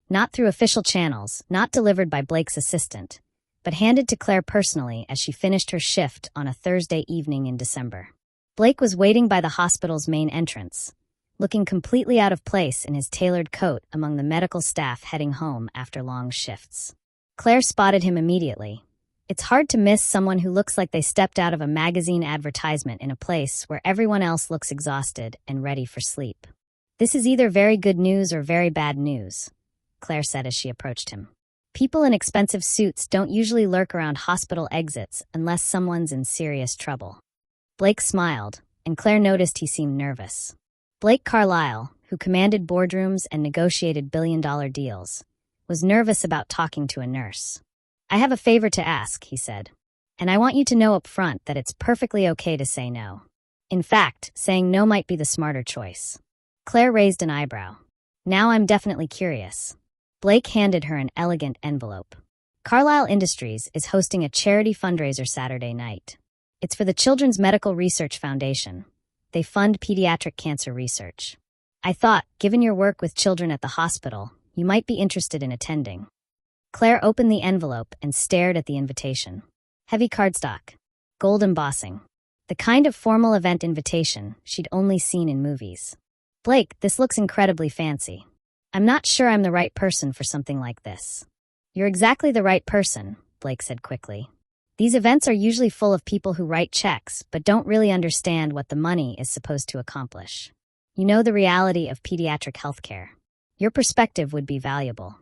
Not through official channels, not delivered by Blake's assistant, but handed to Claire personally as she finished her shift on a Thursday evening in December. Blake was waiting by the hospital's main entrance, looking completely out of place in his tailored coat among the medical staff heading home after long shifts. Claire spotted him immediately. It's hard to miss someone who looks like they stepped out of a magazine advertisement in a place where everyone else looks exhausted and ready for sleep. "This is either very good news or very bad news," Claire said as she approached him. "People in expensive suits don't usually lurk around hospital exits unless someone's in serious trouble." Blake smiled, and Claire noticed he seemed nervous. Blake Carlisle, who commanded boardrooms and negotiated billion-dollar deals, was nervous about talking to a nurse. "I have a favor to ask," he said. "And I want you to know up front that it's perfectly okay to say no. In fact, saying no might be the smarter choice." Claire raised an eyebrow. "Now I'm definitely curious." Blake handed her an elegant envelope. Carlisle Industries is hosting a charity fundraiser Saturday night. It's for the Children's Medical Research Foundation. They fund pediatric cancer research. I thought, given your work with children at the hospital, you might be interested in attending." Claire opened the envelope and stared at the invitation. Heavy cardstock, gold embossing, the kind of formal event invitation she'd only seen in movies. "Blake, this looks incredibly fancy. I'm not sure I'm the right person for something like this." "You're exactly the right person," Blake said quickly. "These events are usually full of people who write checks but don't really understand what the money is supposed to accomplish. You know the reality of pediatric healthcare. Your perspective would be valuable."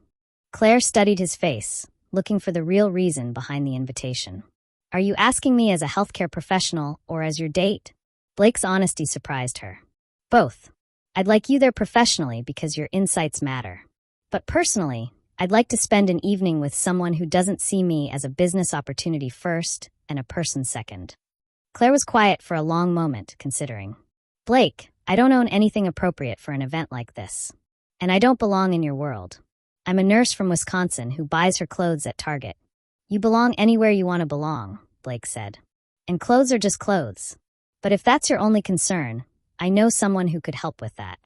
Claire studied his face, looking for the real reason behind the invitation. "Are you asking me as a healthcare professional or as your date?" Blake's honesty surprised her. "Both. I'd like you there professionally because your insights matter. But personally, I'd like to spend an evening with someone who doesn't see me as a business opportunity first and a person second." Claire was quiet for a long moment, considering. "Blake, I don't own anything appropriate for an event like this. And I don't belong in your world. I'm a nurse from Wisconsin who buys her clothes at Target." "You belong anywhere you want to belong," Blake said. "And clothes are just clothes. But if that's your only concern, I know someone who could help with that."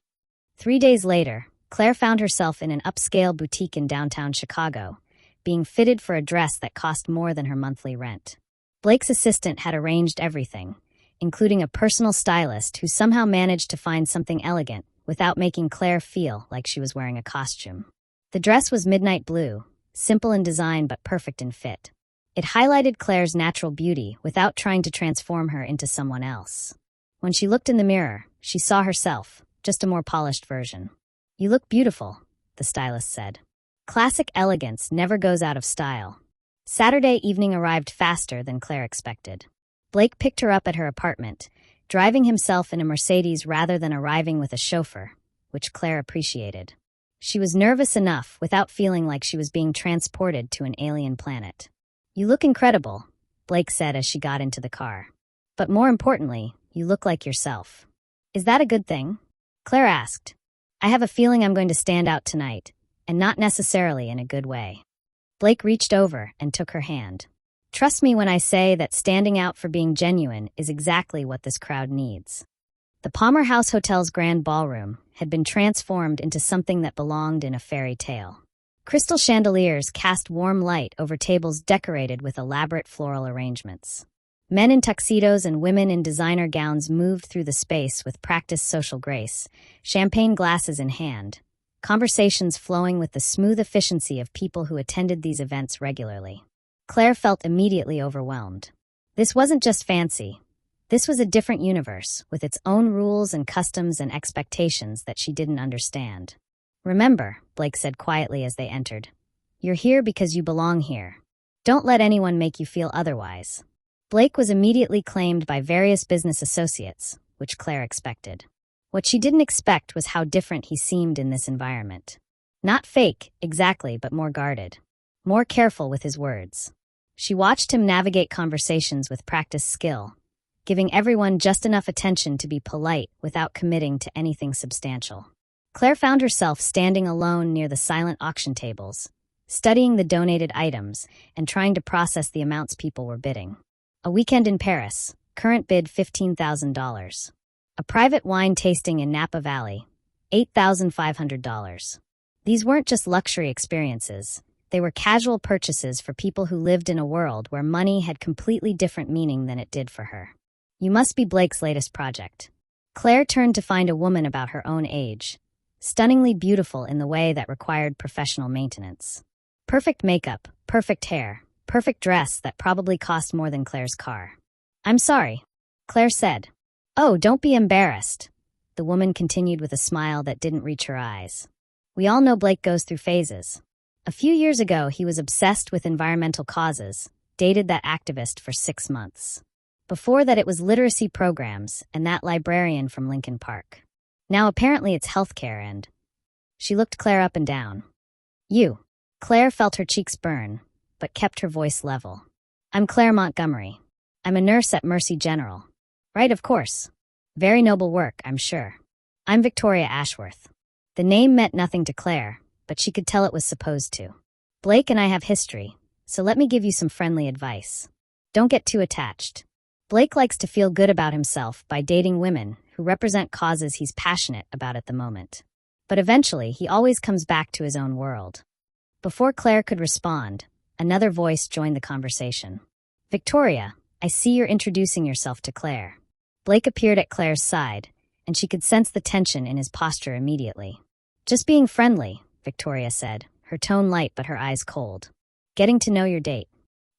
3 days later, Claire found herself in an upscale boutique in downtown Chicago, being fitted for a dress that cost more than her monthly rent. Blake's assistant had arranged everything, including a personal stylist who somehow managed to find something elegant without making Claire feel like she was wearing a costume. The dress was midnight blue, simple in design but perfect in fit. It highlighted Claire's natural beauty without trying to transform her into someone else. When she looked in the mirror, she saw herself, just a more polished version. "You look beautiful," the stylist said. Classic elegance never goes out of style. Saturday evening arrived faster than Claire expected. Blake picked her up at her apartment, driving himself in a Mercedes rather than arriving with a chauffeur, which Claire appreciated. She was nervous enough without feeling like she was being transported to an alien planet. "You look incredible," Blake said as she got into the car. "But more importantly, you look like yourself." "Is that a good thing?" Claire asked. "I have a feeling I'm going to stand out tonight, and not necessarily in a good way." Blake reached over and took her hand. "Trust me when I say that standing out for being genuine is exactly what this crowd needs." The Palmer House Hotel's grand ballroom had been transformed into something that belonged in a fairy tale. Crystal chandeliers cast warm light over tables decorated with elaborate floral arrangements. Men in tuxedos and women in designer gowns moved through the space with practiced social grace, champagne glasses in hand, conversations flowing with the smooth efficiency of people who attended these events regularly. Claire felt immediately overwhelmed. This wasn't just fancy. This was a different universe, with its own rules and customs and expectations that she didn't understand. "Remember," Blake said quietly as they entered, "you're here because you belong here. Don't let anyone make you feel otherwise." Blake was immediately claimed by various business associates, which Claire expected. What she didn't expect was how different he seemed in this environment. Not fake, exactly, but more guarded. More careful with his words. She watched him navigate conversations with practiced skill, giving everyone just enough attention to be polite without committing to anything substantial. Claire found herself standing alone near the silent auction tables, studying the donated items and trying to process the amounts people were bidding. A weekend in Paris, current bid $15,000. A private wine tasting in Napa Valley, $8,500. These weren't just luxury experiences. They were casual purchases for people who lived in a world where money had completely different meaning than it did for her. "You must be Blake's latest project." Claire turned to find a woman about her own age, stunningly beautiful in the way that required professional maintenance. Perfect makeup, perfect hair, perfect dress that probably cost more than Claire's car. "I'm sorry," Claire said. "Oh, don't be embarrassed," the woman continued with a smile that didn't reach her eyes. "We all know Blake goes through phases. A few years ago, he was obsessed with environmental causes, dated that activist for 6 months. Before that, it was literacy programs and that librarian from Lincoln Park. Now apparently it's healthcare and..." She looked Claire up and down. "You." Claire felt her cheeks burn, but kept her voice level. "I'm Claire Montgomery. I'm a nurse at Mercy General." "Right, of course. Very noble work, I'm sure." "I'm Victoria Ashworth." The name meant nothing to Claire, but she could tell it was supposed to. "Blake and I have history, so let me give you some friendly advice. Don't get too attached. Blake likes to feel good about himself by dating women who represent causes he's passionate about at the moment. But eventually, he always comes back to his own world." Before Claire could respond, another voice joined the conversation. "Victoria, I see you're introducing yourself to Claire." Blake appeared at Claire's side, and she could sense the tension in his posture immediately. "Just being friendly," Victoria said, her tone light but her eyes cold. "Getting to know your date."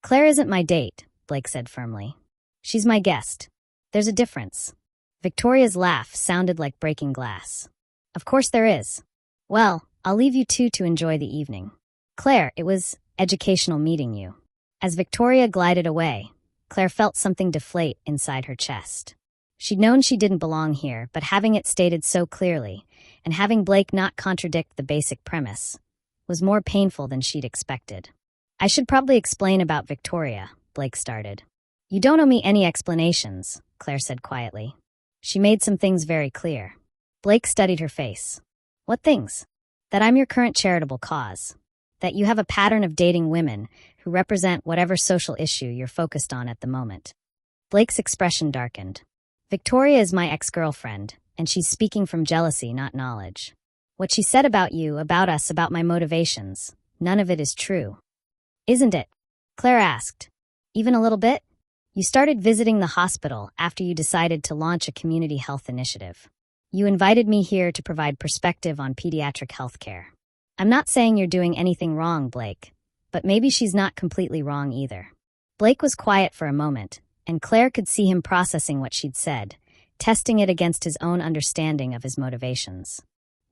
"Claire isn't my date," Blake said firmly. "She's my guest. There's a difference." Victoria's laugh sounded like breaking glass. "Of course there is. Well, I'll leave you two to enjoy the evening. Claire, it was educational meeting you." As Victoria glided away, Claire felt something deflate inside her chest. She'd known she didn't belong here, but having it stated so clearly, and having Blake not contradict the basic premise, was more painful than she'd expected. "I should probably explain about Victoria," Blake started. "You don't owe me any explanations," Claire said quietly. She made some things very clear. Blake studied her face. "What things?" "That I'm your current charitable cause. That you have a pattern of dating women who represent whatever social issue you're focused on at the moment." Blake's expression darkened. "Victoria is my ex-girlfriend, and she's speaking from jealousy, not knowledge. What she said about you, about us, about my motivations, none of it is true." "Isn't it?" Claire asked. "Even a little bit? You started visiting the hospital after you decided to launch a community health initiative. You invited me here to provide perspective on pediatric health care. I'm not saying you're doing anything wrong, Blake, but maybe she's not completely wrong either." Blake was quiet for a moment, and Claire could see him processing what she'd said, testing it against his own understanding of his motivations.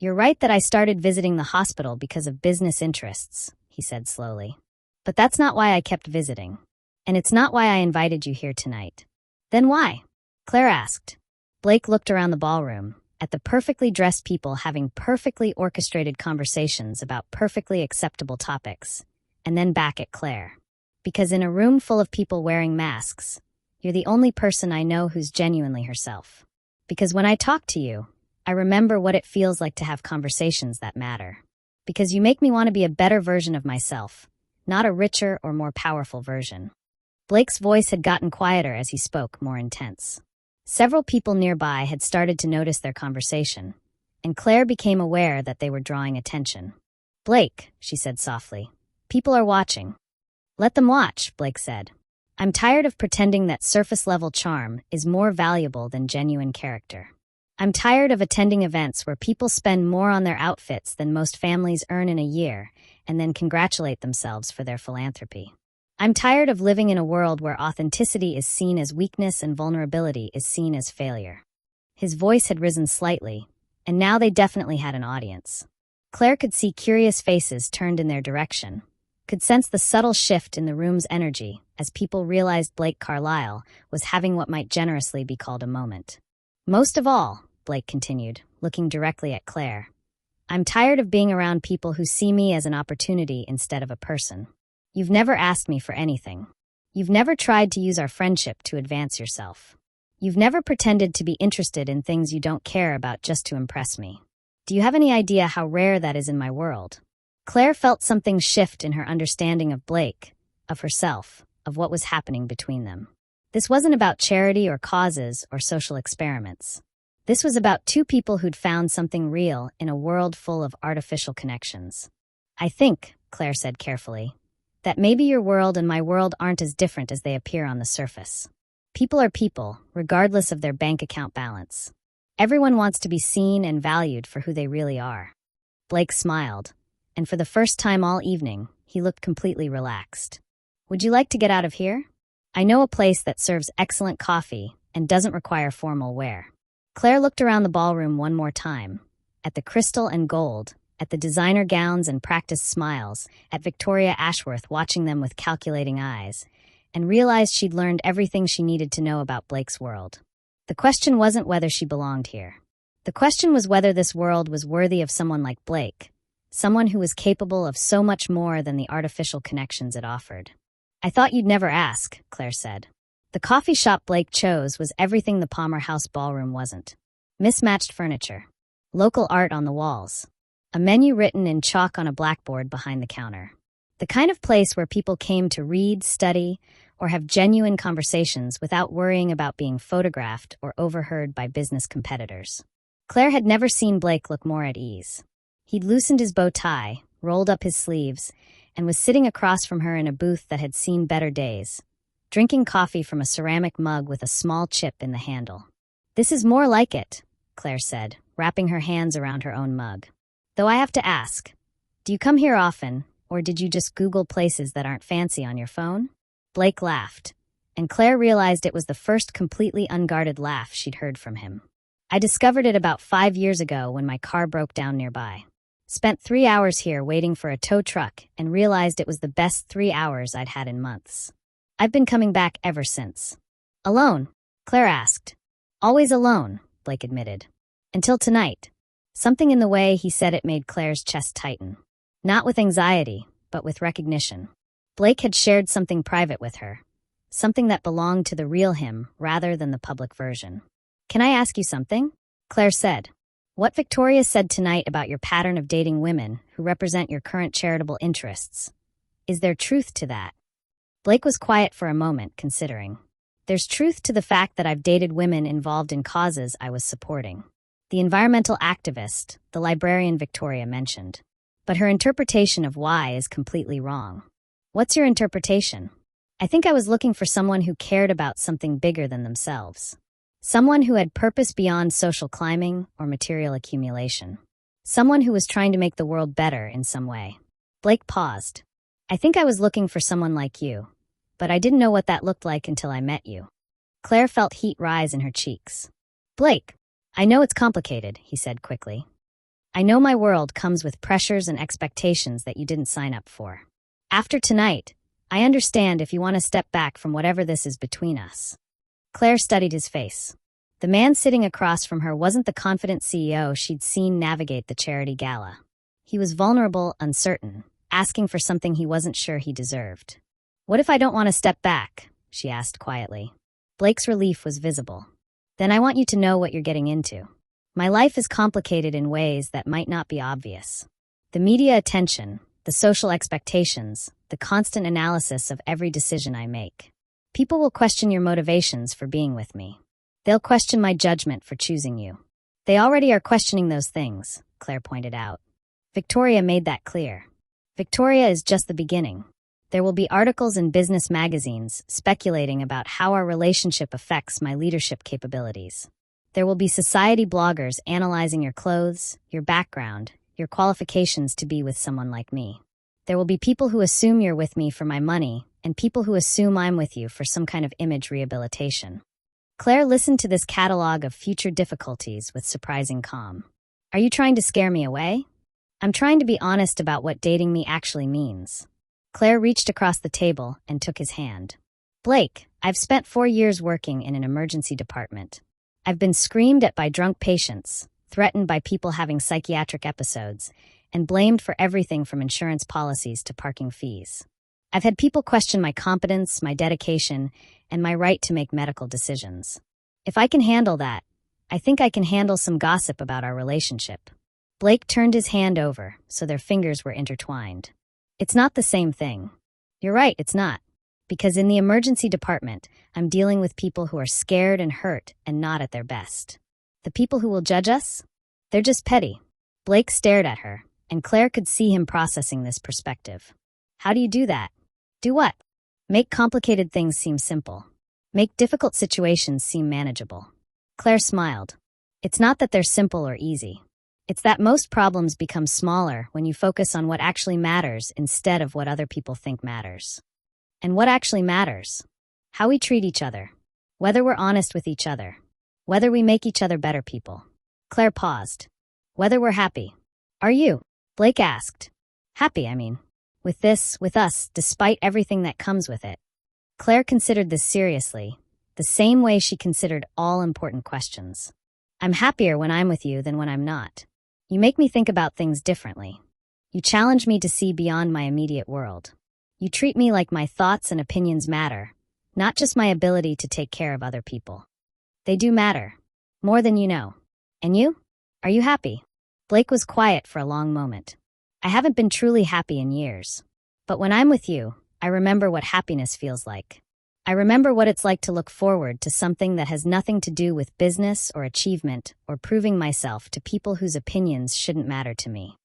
"You're right that I started visiting the hospital because of business interests," he said slowly. "But that's not why I kept visiting. And it's not why I invited you here tonight." "Then why?" Claire asked. Blake looked around the ballroom, at the perfectly dressed people having perfectly orchestrated conversations about perfectly acceptable topics, and then back at Claire. "Because in a room full of people wearing masks, you're the only person I know who's genuinely herself. Because when I talk to you, I remember what it feels like to have conversations that matter. Because you make me want to be a better version of myself, not a richer or more powerful version." Blake's voice had gotten quieter as he spoke, more intense. Several people nearby had started to notice their conversation, and Claire became aware that they were drawing attention. "Blake," she said softly, "people are watching." "Let them watch," Blake said. "I'm tired of pretending that surface-level charm is more valuable than genuine character. I'm tired of attending events where people spend more on their outfits than most families earn in a year and then congratulate themselves for their philanthropy. I'm tired of living in a world where authenticity is seen as weakness and vulnerability is seen as failure." His voice had risen slightly, and now they definitely had an audience. Claire could see curious faces turned in their direction, could sense the subtle shift in the room's energy as people realized Blake Carlisle was having what might generously be called a moment. "Most of all," Blake continued, looking directly at Claire, "I'm tired of being around people who see me as an opportunity instead of a person. You've never asked me for anything. You've never tried to use our friendship to advance yourself. You've never pretended to be interested in things you don't care about just to impress me. Do you have any idea how rare that is in my world?" Claire felt something shift in her understanding of Blake, of herself, of what was happening between them. This wasn't about charity or causes or social experiments. This was about two people who'd found something real in a world full of artificial connections. "I think," Claire said carefully, "that maybe your world and my world aren't as different as they appear on the surface. People are people, regardless of their bank account balance. Everyone wants to be seen and valued for who they really are." Blake smiled, and for the first time all evening, he looked completely relaxed. "Would you like to get out of here? I know a place that serves excellent coffee and doesn't require formal wear." Claire looked around the ballroom one more time, at the crystal and gold, at the designer gowns and practiced smiles, at Victoria Ashworth watching them with calculating eyes, and realized she'd learned everything she needed to know about Blake's world. The question wasn't whether she belonged here. The question was whether this world was worthy of someone like Blake, someone who was capable of so much more than the artificial connections it offered. "I thought you'd never ask," Claire said. The coffee shop Blake chose was everything the Palmer House ballroom wasn't. Mismatched furniture, local art on the walls, a menu written in chalk on a blackboard behind the counter. The kind of place where people came to read, study, or have genuine conversations without worrying about being photographed or overheard by business competitors. Claire had never seen Blake look more at ease. He'd loosened his bow tie, rolled up his sleeves, and was sitting across from her in a booth that had seen better days, drinking coffee from a ceramic mug with a small chip in the handle. "This is more like it," Claire said, wrapping her hands around her own mug. "Though I have to ask, do you come here often, or did you just Google places that aren't fancy on your phone?" Blake laughed, and Claire realized it was the first completely unguarded laugh she'd heard from him. "I discovered it about 5 years ago when my car broke down nearby. Spent 3 hours here waiting for a tow truck and realized it was the best 3 hours I'd had in months. I've been coming back ever since." "Alone?" Claire asked. "Always alone," Blake admitted. "Until tonight." Something in the way he said it made Claire's chest tighten. Not with anxiety, but with recognition. Blake had shared something private with her, something that belonged to the real him rather than the public version. "Can I ask you something?" Claire said. "What Victoria said tonight about your pattern of dating women who represent your current charitable interests, is there truth to that?" Blake was quiet for a moment, considering. "There's truth to the fact that I've dated women involved in causes I was supporting. The environmental activist, the librarian Victoria mentioned. But her interpretation of why is completely wrong." "What's your interpretation?" "I think I was looking for someone who cared about something bigger than themselves. Someone who had purpose beyond social climbing or material accumulation. Someone who was trying to make the world better in some way." Blake paused. "I think I was looking for someone like you, but I didn't know what that looked like until I met you." Claire felt heat rise in her cheeks. "Blake, I know it's complicated," he said quickly. "I know my world comes with pressures and expectations that you didn't sign up for. After tonight, I understand if you want to step back from whatever this is between us." Claire studied his face. The man sitting across from her wasn't the confident CEO she'd seen navigate the charity gala. He was vulnerable, uncertain, asking for something he wasn't sure he deserved. "What if I don't want to step back?" she asked quietly. Blake's relief was visible. "Then I want you to know what you're getting into. My life is complicated in ways that might not be obvious. The media attention, the social expectations, the constant analysis of every decision I make. People will question your motivations for being with me. They'll question my judgment for choosing you. They already are questioning those things, Claire pointed out. Victoria made that clear. Victoria is just the beginning. There will be articles in business magazines speculating about how our relationship affects my leadership capabilities. There will be society bloggers analyzing your clothes, your background, your qualifications to be with someone like me. There will be people who assume you're with me for my money, and people who assume I'm with you for some kind of image rehabilitation. Claire listened to this catalog of future difficulties with surprising calm. Are you trying to scare me away? I'm trying to be honest about what dating me actually means. Claire reached across the table and took his hand. Blake, I've spent 4 years working in an emergency department. I've been screamed at by drunk patients, threatened by people having psychiatric episodes, and blamed for everything from insurance policies to parking fees. I've had people question my competence, my dedication, and my right to make medical decisions. If I can handle that, I think I can handle some gossip about our relationship. Blake turned his hand over, so their fingers were intertwined. It's not the same thing. You're right, it's not. Because in the emergency department, I'm dealing with people who are scared and hurt and not at their best. The people who will judge us? They're just petty. Blake stared at her, and Claire could see him processing this perspective. How do you do that? Do what? Make complicated things seem simple. Make difficult situations seem manageable. Claire smiled. It's not that they're simple or easy. It's that most problems become smaller when you focus on what actually matters instead of what other people think matters. And what actually matters? How we treat each other. Whether we're honest with each other. Whether we make each other better people. Claire paused. Whether we're happy. Are you? Blake asked. Happy, I mean. With us, despite everything that comes with it. Claire considered this seriously, the same way she considered all important questions. I'm happier when I'm with you than when I'm not. You make me think about things differently. You challenge me to see beyond my immediate world. You treat me like my thoughts and opinions matter, not just my ability to take care of other people. They do matter. More than you know. And you? Are you happy? Blake was quiet for a long moment. I haven't been truly happy in years. But when I'm with you, I remember what happiness feels like. I remember what it's like to look forward to something that has nothing to do with business or achievement or proving myself to people whose opinions shouldn't matter to me.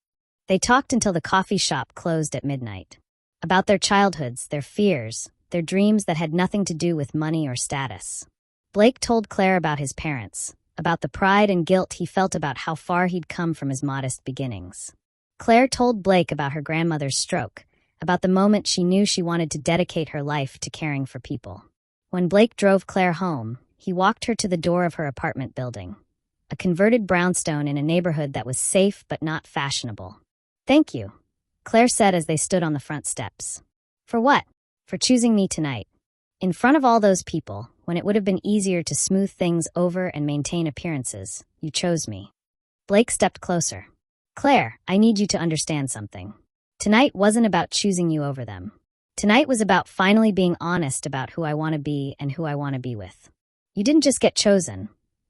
They talked until the coffee shop closed at midnight. About their childhoods, their fears, their dreams that had nothing to do with money or status. Blake told Claire about his parents, about the pride and guilt he felt about how far he'd come from his modest beginnings. Claire told Blake about her grandmother's stroke, about the moment she knew she wanted to dedicate her life to caring for people. When Blake drove Claire home, he walked her to the door of her apartment building, a converted brownstone in a neighborhood that was safe but not fashionable. Thank you, Claire said as they stood on the front steps. For what? For choosing me tonight. In front of all those people, when it would have been easier to smooth things over and maintain appearances, you chose me. Blake stepped closer. Claire, I need you to understand something. Tonight wasn't about choosing you over them. Tonight was about finally being honest about who I want to be and who I want to be with. You didn't just get chosen.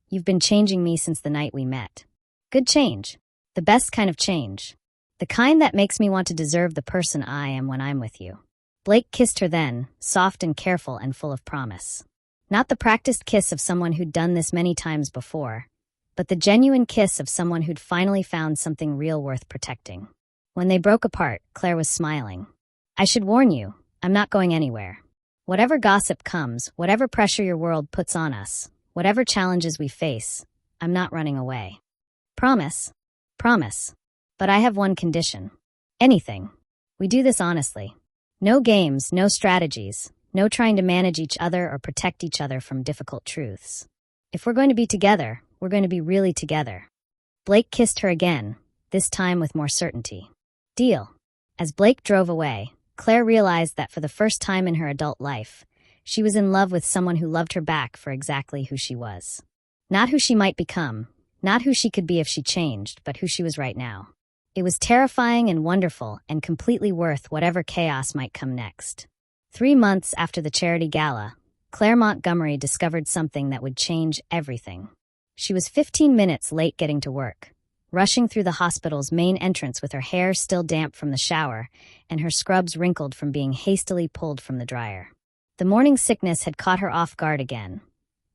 You've been changing me since the night we met. Good change. The best kind of change. The kind that makes me want to deserve the person I am when I'm with you. Blake kissed her then, soft and careful and full of promise. Not the practiced kiss of someone who'd done this many times before, but the genuine kiss of someone who'd finally found something real worth protecting. When they broke apart, Claire was smiling. I should warn you, I'm not going anywhere. Whatever gossip comes, whatever pressure your world puts on us, whatever challenges we face, I'm not running away. Promise? Promise. But I have one condition. Anything. We do this honestly. No games, no strategies, no trying to manage each other or protect each other from difficult truths. If we're going to be together, we're going to be really together. Blake kissed her again, this time with more certainty. Deal. As Blake drove away, Claire realized that for the first time in her adult life, she was in love with someone who loved her back for exactly who she was. Not who she might become, not who she could be if she changed, but who she was right now. It was terrifying and wonderful and completely worth whatever chaos might come next. 3 months after the charity gala, Claire Montgomery discovered something that would change everything. She was 15 minutes late getting to work, rushing through the hospital's main entrance with her hair still damp from the shower and her scrubs wrinkled from being hastily pulled from the dryer. The morning sickness had caught her off guard again.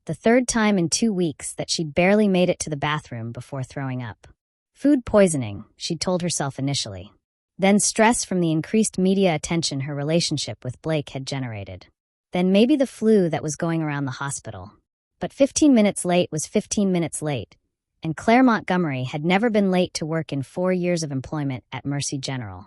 The third time in 2 weeks that she'd barely made it to the bathroom before throwing up. Food poisoning, she'd told herself initially. Then stress from the increased media attention her relationship with Blake had generated. Then maybe the flu that was going around the hospital. But 15 minutes late was 15 minutes late, and Claire Montgomery had never been late to work in 4 years of employment at Mercy General.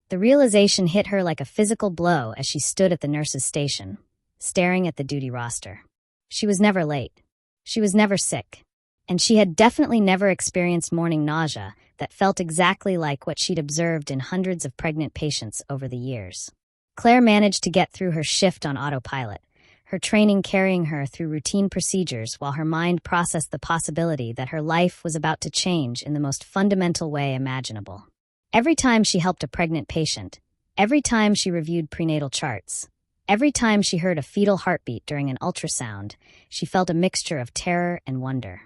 The realization hit her like a physical blow as she stood at the nurse's station, staring at the duty roster. She was never late. She was never sick. And she had definitely never experienced morning nausea that felt exactly like what she'd observed in hundreds of pregnant patients over the years. Claire managed to get through her shift on autopilot, her training carrying her through routine procedures while her mind processed the possibility that her life was about to change in the most fundamental way imaginable. Every time she helped a pregnant patient, every time she reviewed prenatal charts, every time she heard a fetal heartbeat during an ultrasound, she felt a mixture of terror and wonder.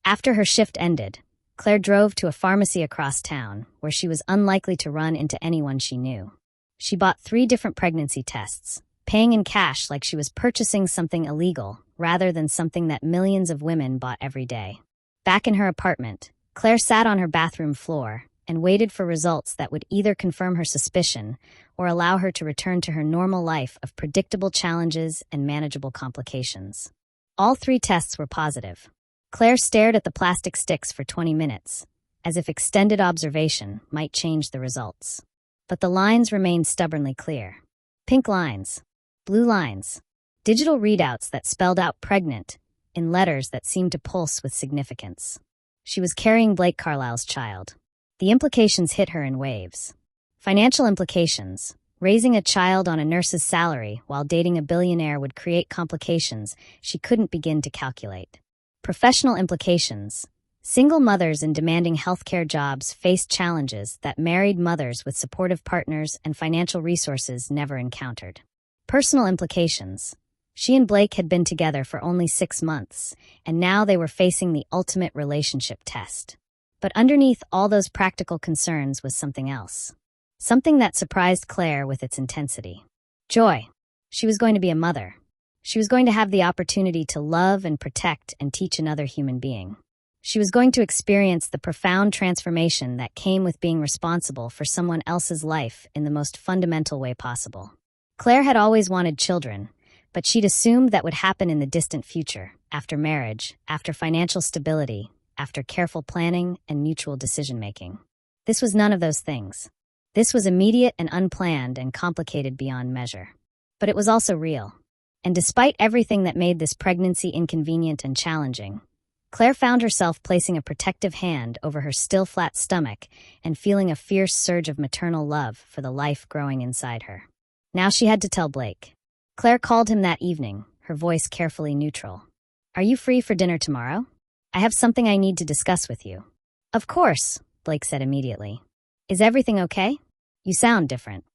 After her shift ended, Claire drove to a pharmacy across town where she was unlikely to run into anyone she knew. She bought 3 different pregnancy tests, paying in cash like she was purchasing something illegal rather than something that millions of women bought every day. Back in her apartment, Claire sat on her bathroom floor and waited for results that would either confirm her suspicion or allow her to return to her normal life of predictable challenges and manageable complications. All 3 tests were positive. Claire stared at the plastic sticks for 20 minutes, as if extended observation might change the results. But the lines remained stubbornly clear. Pink lines, blue lines, digital readouts that spelled out pregnant in letters that seemed to pulse with significance. She was carrying Blake Carlisle's child. The implications hit her in waves. Financial implications. Raising a child on a nurse's salary while dating a billionaire would create complications she couldn't begin to calculate. Professional implications. Single mothers in demanding healthcare jobs faced challenges that married mothers with supportive partners and financial resources never encountered. Personal implications. She and Blake had been together for only 6 months, and now they were facing the ultimate relationship test. But underneath all those practical concerns was something else. Something that surprised Claire with its intensity. Joy. She was going to be a mother. She was going to have the opportunity to love and protect and teach another human being. She was going to experience the profound transformation that came with being responsible for someone else's life in the most fundamental way possible. Claire had always wanted children, but she'd assumed that would happen in the distant future, after marriage, after financial stability, after careful planning and mutual decision-making. This was none of those things. This was immediate and unplanned and complicated beyond measure. But it was also real. And despite everything that made this pregnancy inconvenient and challenging, Claire found herself placing a protective hand over her still flat stomach and feeling a fierce surge of maternal love for the life growing inside her. Now she had to tell Blake. Claire called him that evening, her voice carefully neutral. "Are you free for dinner tomorrow? I have something I need to discuss with you." "Of course," Blake said immediately. "Is everything okay? You sound different."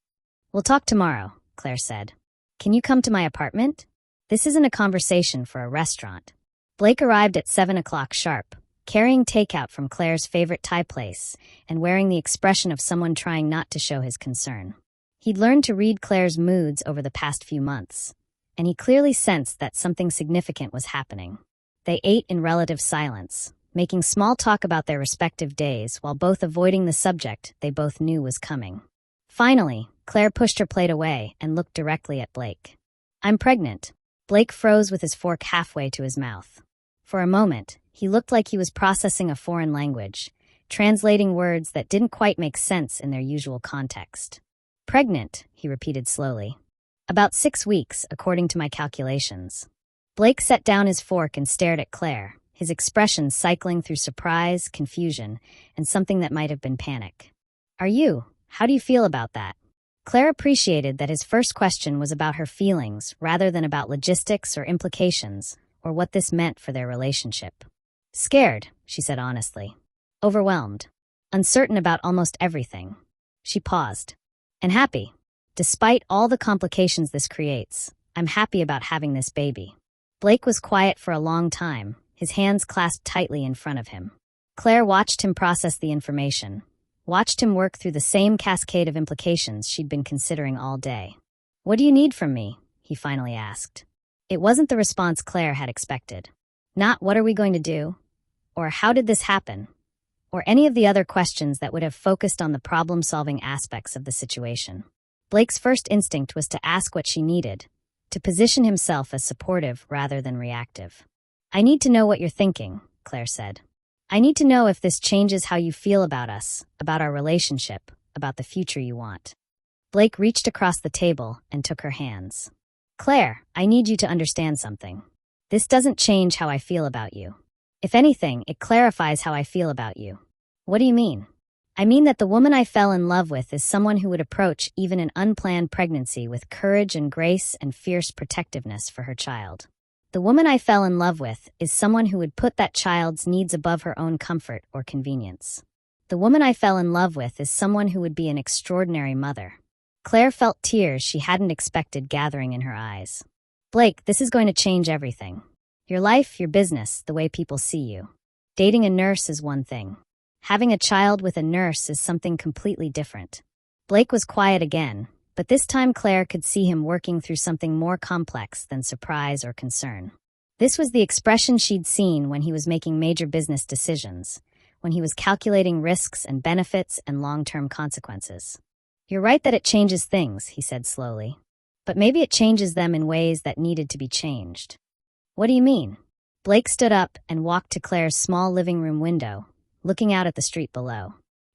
"We'll talk tomorrow," Claire said. "Can you come to my apartment? This isn't a conversation for a restaurant." Blake arrived at 7 o'clock sharp, carrying takeout from Claire's favorite Thai place and wearing the expression of someone trying not to show his concern. He'd learned to read Claire's moods over the past few months, and he clearly sensed that something significant was happening. They ate in relative silence, making small talk about their respective days while both avoiding the subject they both knew was coming. Finally, Claire pushed her plate away and looked directly at Blake. "I'm pregnant." Blake froze with his fork halfway to his mouth. For a moment, he looked like he was processing a foreign language, translating words that didn't quite make sense in their usual context. "Pregnant," he repeated slowly. "About 6 weeks, according to my calculations." Blake set down his fork and stared at Claire, his expression cycling through surprise, confusion, and something that might have been panic. How do you feel about that?" Claire appreciated that his first question was about her feelings rather than about logistics or implications or what this meant for their relationship. "Scared," she said honestly. "Overwhelmed. Uncertain about almost everything." She paused. "And happy. Despite all the complications this creates, I'm happy about having this baby." Blake was quiet for a long time, his hands clasped tightly in front of him. Claire watched him process the information, watched him work through the same cascade of implications she'd been considering all day. "What do you need from me?" he finally asked. It wasn't the response Claire had expected. Not what are we going to do? Or how did this happen? Or any of the other questions that would have focused on the problem-solving aspects of the situation. Blake's first instinct was to ask what she needed, to position himself as supportive rather than reactive. I need to know what you're thinking, Claire said. I need to know if this changes how you feel about us, about our relationship, about the future you want. Blake reached across the table and took her hands. Claire, I need you to understand something. This doesn't change how I feel about you. If anything, it clarifies how I feel about you. What do you mean? I mean that the woman I fell in love with is someone who would approach even an unplanned pregnancy with courage and grace and fierce protectiveness for her child. The woman I fell in love with is someone who would put that child's needs above her own comfort or convenience. The woman I fell in love with is someone who would be an extraordinary mother. Claire felt tears she hadn't expected gathering in her eyes. Blake, this is going to change everything. Your life, your business, the way people see you. Dating a nurse is one thing. Having a child with a nurse is something completely different. Blake was quiet again, but this time Claire could see him working through something more complex than surprise or concern. This was the expression she'd seen when he was making major business decisions, when he was calculating risks and benefits and long-term consequences. You're right that it changes things, he said slowly. But maybe it changes them in ways that needed to be changed. What do you mean? Blake stood up and walked to Claire's small living room window, looking out at the street below.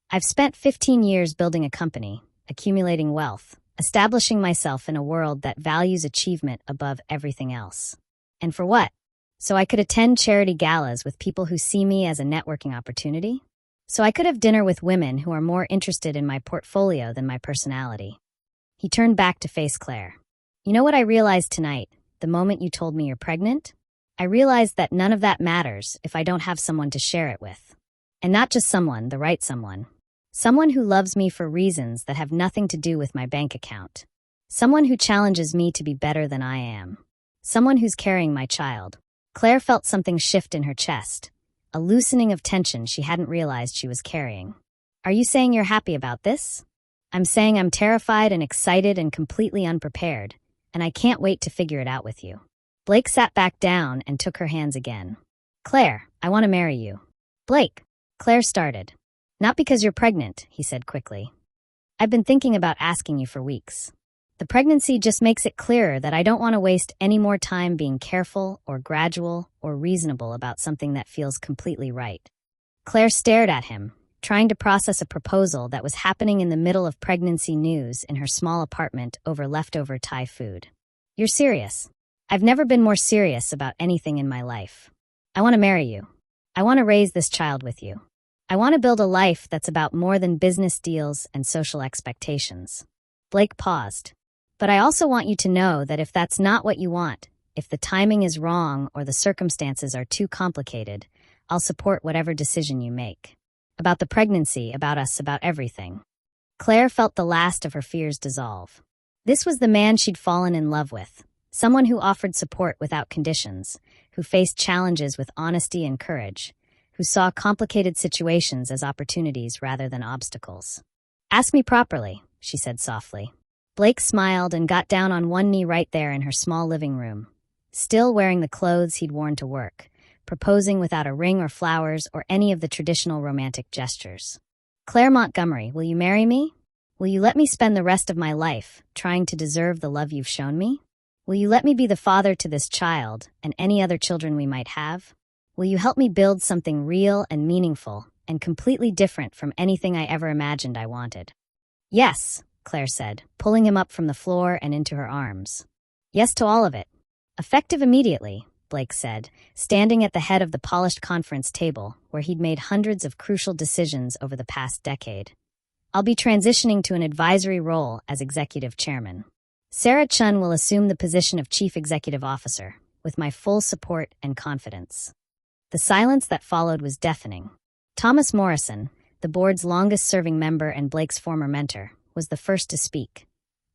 I've spent 15 years building a company, accumulating wealth, establishing myself in a world that values achievement above everything else. And for what? So I could attend charity galas with people who see me as a networking opportunity? So I could have dinner with women who are more interested in my portfolio than my personality. He turned back to face Claire. You know what I realized tonight, the moment you told me you're pregnant? I realized that none of that matters if I don't have someone to share it with. And not just someone, the right someone. Someone who loves me for reasons that have nothing to do with my bank account. Someone who challenges me to be better than I am. Someone who's carrying my child. Claire felt something shift in her chest, a loosening of tension she hadn't realized she was carrying. Are you saying you're happy about this? I'm saying I'm terrified and excited and completely unprepared, and I can't wait to figure it out with you. Blake sat back down and took her hands again. Claire, I want to marry you. Blake. Claire started. Not because you're pregnant, he said quickly. I've been thinking about asking you for weeks. The pregnancy just makes it clearer that I don't want to waste any more time being careful or gradual or reasonable about something that feels completely right. Claire stared at him, trying to process a proposal that was happening in the middle of pregnancy news in her small apartment over leftover Thai food. You're serious. I've never been more serious about anything in my life. I want to marry you. I want to raise this child with you. I want to build a life that's about more than business deals and social expectations. Blake paused. But I also want you to know that if that's not what you want, if the timing is wrong or the circumstances are too complicated, I'll support whatever decision you make. About the pregnancy, about us, about everything. Claire felt the last of her fears dissolve. This was the man she'd fallen in love with, someone who offered support without conditions, who faced challenges with honesty and courage, who saw complicated situations as opportunities rather than obstacles. Ask me properly, she said softly. Blake smiled and got down on one knee right there in her small living room, still wearing the clothes he'd worn to work, proposing without a ring or flowers or any of the traditional romantic gestures. Claire Montgomery, will you marry me? Will you let me spend the rest of my life trying to deserve the love you've shown me? Will you let me be the father to this child and any other children we might have? Will you help me build something real and meaningful and completely different from anything I ever imagined I wanted? Yes, Claire said, pulling him up from the floor and into her arms. Yes to all of it. Effective immediately, Blake said, standing at the head of the polished conference table where he'd made hundreds of crucial decisions over the past decade. I'll be transitioning to an advisory role as executive chairman. Sarah Chun will assume the position of chief executive officer, with my full support and confidence. The silence that followed was deafening. Thomas Morrison, the board's longest-serving member and Blake's former mentor, was the first to speak.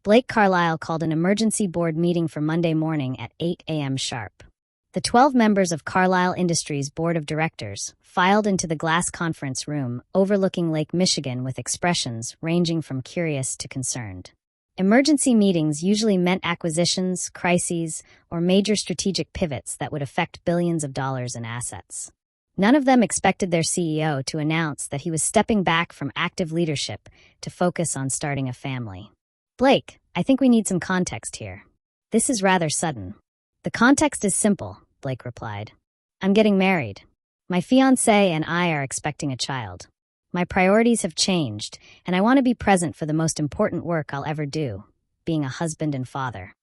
Blake Carlisle called an emergency board meeting for Monday morning at 8 a.m. sharp. The 12 members of Carlisle Industries' board of directors filed into the glass conference room overlooking Lake Michigan with expressions ranging from curious to concerned. Emergency meetings usually meant acquisitions, crises, or major strategic pivots that would affect billions of dollars in assets. None of them expected their CEO to announce that he was stepping back from active leadership to focus on starting a family. Blake, I think we need some context here. This is rather sudden. The context is simple, Blake replied. I'm getting married. My fiancé and I are expecting a child. My priorities have changed, and I want to be present for the most important work I'll ever do, being a husband and father.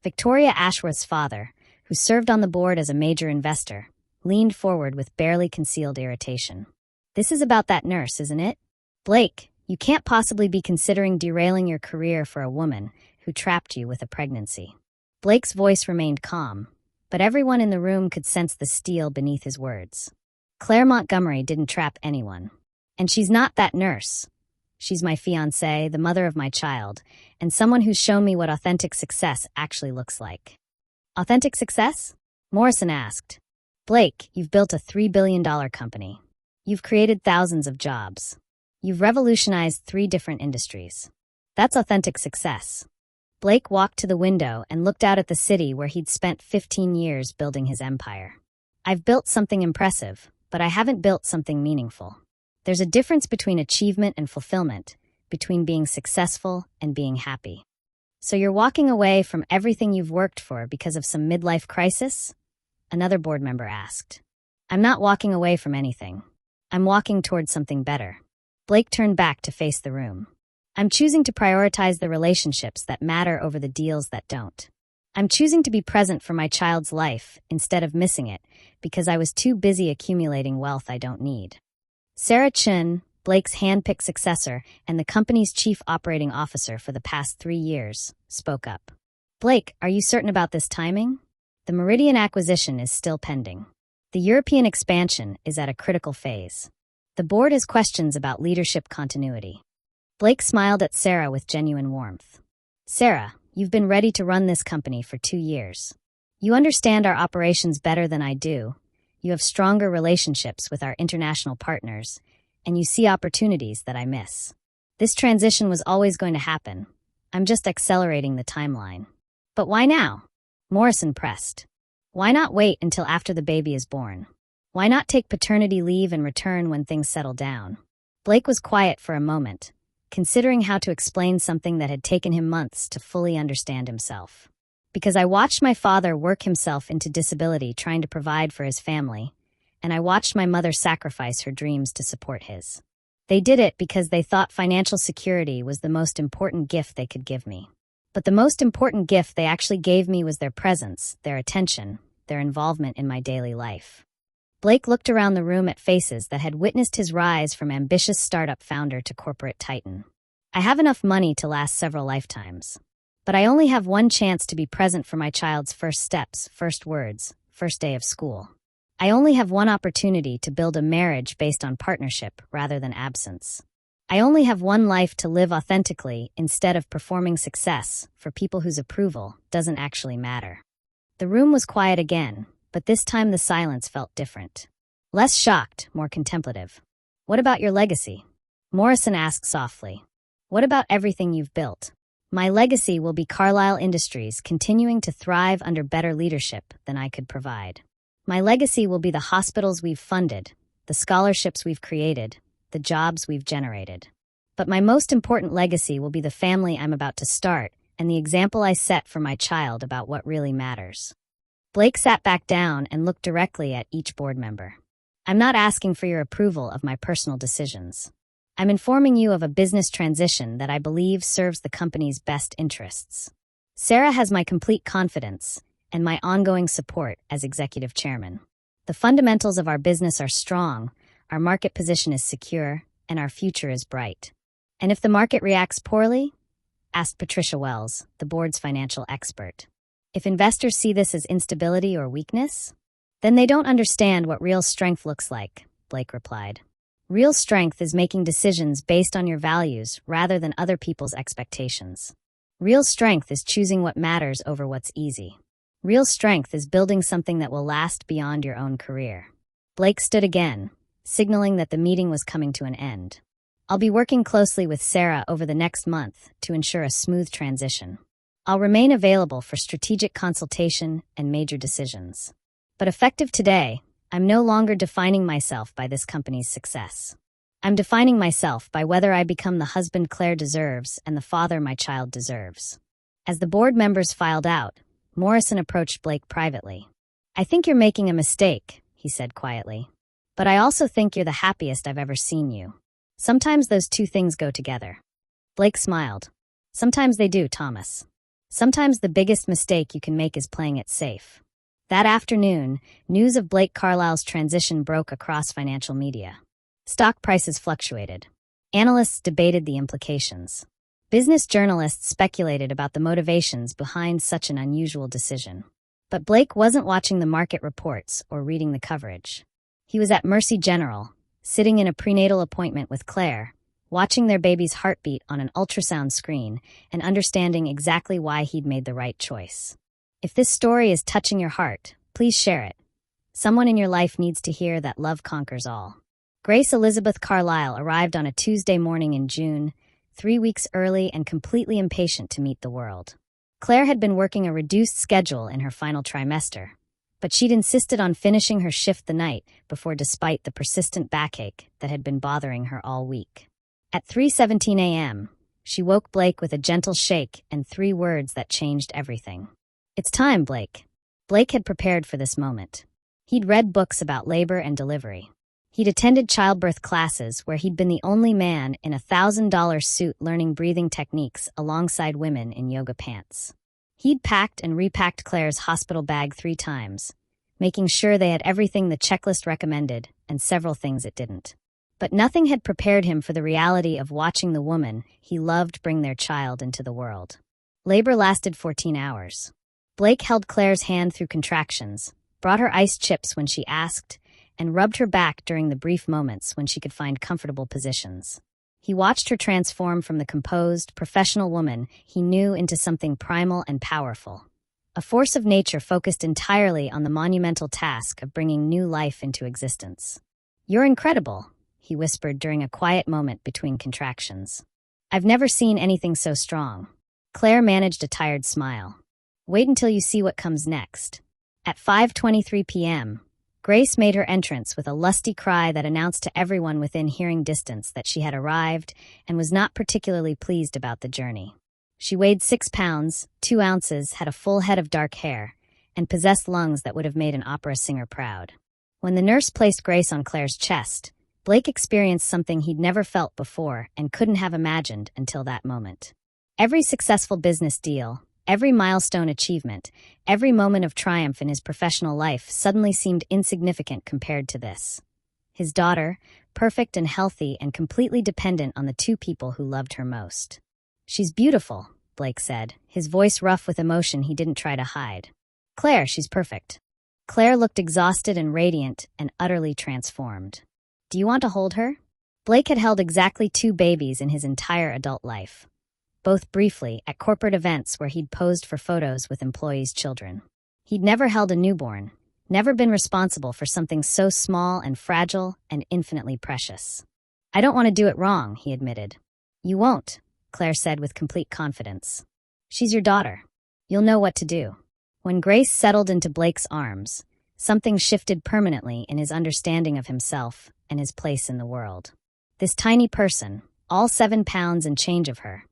Victoria Ashworth's father, who served on the board as a major investor, leaned forward with barely concealed irritation. This is about that nurse, isn't it? Blake, you can't possibly be considering derailing your career for a woman who trapped you with a pregnancy. Blake's voice remained calm, but everyone in the room could sense the steel beneath his words. Claire Montgomery didn't trap anyone. And she's not that nurse. She's my fiancée, the mother of my child, and someone who's shown me what authentic success actually looks like. Authentic success? Morrison asked. Blake, you've built a $3 billion company. You've created thousands of jobs. You've revolutionized 3 different industries. That's authentic success. Blake walked to the window and looked out at the city where he'd spent 15 years building his empire. I've built something impressive, but I haven't built something meaningful. There's a difference between achievement and fulfillment, between being successful and being happy. So you're walking away from everything you've worked for because of some midlife crisis? Another board member asked. I'm not walking away from anything. I'm walking towards something better. Blake turned back to face the room. I'm choosing to prioritize the relationships that matter over the deals that don't. I'm choosing to be present for my child's life instead of missing it because I was too busy accumulating wealth I don't need. Sarah Chun, Blake's hand-picked successor and the company's chief operating officer for the past 3 years, spoke up. Blake, are you certain about this timing? The Meridian acquisition is still pending. The European expansion is at a critical phase. The board has questions about leadership continuity. Blake smiled at Sarah with genuine warmth. Sarah, you've been ready to run this company for 2 years. You understand our operations better than I do. You have stronger relationships with our international partners, and you see opportunities that I miss. This transition was always going to happen. I'm just accelerating the timeline. But why now? Morrison pressed. Why not wait until after the baby is born? Why not take paternity leave and return when things settle down? Blake was quiet for a moment, considering how to explain something that had taken him months to fully understand himself. Because I watched my father work himself into disability trying to provide for his family, and I watched my mother sacrifice her dreams to support his. They did it because they thought financial security was the most important gift they could give me. But the most important gift they actually gave me was their presence, their attention, their involvement in my daily life. Blake looked around the room at faces that had witnessed his rise from ambitious startup founder to corporate titan. I have enough money to last several lifetimes. But I only have one chance to be present for my child's first steps, first words, first day of school. I only have one opportunity to build a marriage based on partnership rather than absence. I only have one life to live authentically instead of performing success for people whose approval doesn't actually matter. The room was quiet again, but this time the silence felt different. Less shocked, more contemplative. What about your legacy? Morrison asked softly. What about everything you've built? My legacy will be Carlisle Industries continuing to thrive under better leadership than I could provide. My legacy will be the hospitals we've funded, the scholarships we've created, the jobs we've generated. But my most important legacy will be the family I'm about to start and the example I set for my child about what really matters. Blake sat back down and looked directly at each board member. I'm not asking for your approval of my personal decisions. I'm informing you of a business transition that I believe serves the company's best interests. Sarah has my complete confidence and my ongoing support as executive chairman. The fundamentals of our business are strong, our market position is secure, and our future is bright. And if the market reacts poorly? Asked Patricia Wells, the board's financial expert. If investors see this as instability or weakness? Then they don't understand what real strength looks like, Blake replied. Real strength is making decisions based on your values rather than other people's expectations. Real strength is choosing what matters over what's easy. Real strength is building something that will last beyond your own career. Blake stood again, signaling that the meeting was coming to an end. I'll be working closely with Sarah over the next month to ensure a smooth transition. I'll remain available for strategic consultation and major decisions. But effective today, I'm no longer defining myself by this company's success. I'm defining myself by whether I become the husband Claire deserves and the father my child deserves. As the board members filed out, Morrison approached Blake privately. I think you're making a mistake, he said quietly. But I also think you're the happiest I've ever seen you. Sometimes those two things go together. Blake smiled. Sometimes they do, Thomas. Sometimes the biggest mistake you can make is playing it safe. That afternoon, news of Blake Carlisle's transition broke across financial media. Stock prices fluctuated. Analysts debated the implications. Business journalists speculated about the motivations behind such an unusual decision. But Blake wasn't watching the market reports or reading the coverage. He was at Mercy General, sitting in a prenatal appointment with Claire, watching their baby's heartbeat on an ultrasound screen and understanding exactly why he'd made the right choice. If this story is touching your heart, please share it. Someone in your life needs to hear that love conquers all. Grace Elizabeth Carlisle arrived on a Tuesday morning in June, 3 weeks early and completely impatient to meet the world. Claire had been working a reduced schedule in her final trimester, but she'd insisted on finishing her shift the night before despite the persistent backache that had been bothering her all week. At 3:17 a.m., she woke Blake with a gentle shake and 3 words that changed everything. It's time, Blake. Blake had prepared for this moment. He'd read books about labor and delivery. He'd attended childbirth classes where he'd been the only man in a $1,000 suit learning breathing techniques alongside women in yoga pants. He'd packed and repacked Claire's hospital bag 3 times, making sure they had everything the checklist recommended and several things it didn't. But nothing had prepared him for the reality of watching the woman he loved bring their child into the world. Labor lasted 14 hours. Blake held Claire's hand through contractions, brought her iced chips when she asked, and rubbed her back during the brief moments when she could find comfortable positions. He watched her transform from the composed, professional woman he knew into something primal and powerful. A force of nature focused entirely on the monumental task of bringing new life into existence. You're incredible, he whispered during a quiet moment between contractions. I've never seen anything so strong. Claire managed a tired smile. Wait until you see what comes next. At 5:23 p.m., Grace made her entrance with a lusty cry that announced to everyone within hearing distance that she had arrived and was not particularly pleased about the journey. She weighed 6 pounds, 2 ounces, had a full head of dark hair, and possessed lungs that would have made an opera singer proud. When the nurse placed Grace on Claire's chest, Blake experienced something he'd never felt before and couldn't have imagined until that moment. Every successful business deal, every milestone achievement, every moment of triumph in his professional life suddenly seemed insignificant compared to this. His daughter, perfect and healthy and completely dependent on the 2 people who loved her most. She's beautiful, Blake said, his voice rough with emotion he didn't try to hide. Claire, she's perfect. Claire looked exhausted and radiant and utterly transformed. Do you want to hold her? Blake had held exactly 2 babies in his entire adult life. Both briefly at corporate events where he'd posed for photos with employees' children. He'd never held a newborn, never been responsible for something so small and fragile and infinitely precious. I don't want to do it wrong, he admitted. You won't, Claire said with complete confidence. She's your daughter. You'll know what to do. When Grace settled into Blake's arms, something shifted permanently in his understanding of himself and his place in the world. This tiny person, all 7 pounds and change of her,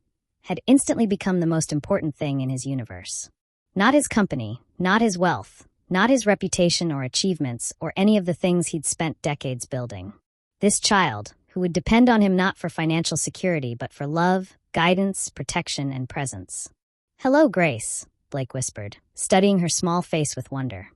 had instantly become the most important thing in his universe. Not his company, not his wealth, not his reputation or achievements or any of the things he'd spent decades building. This child, who would depend on him not for financial security but for love, guidance, protection, and presence. Hello, Grace, Blake whispered, studying her small face with wonder.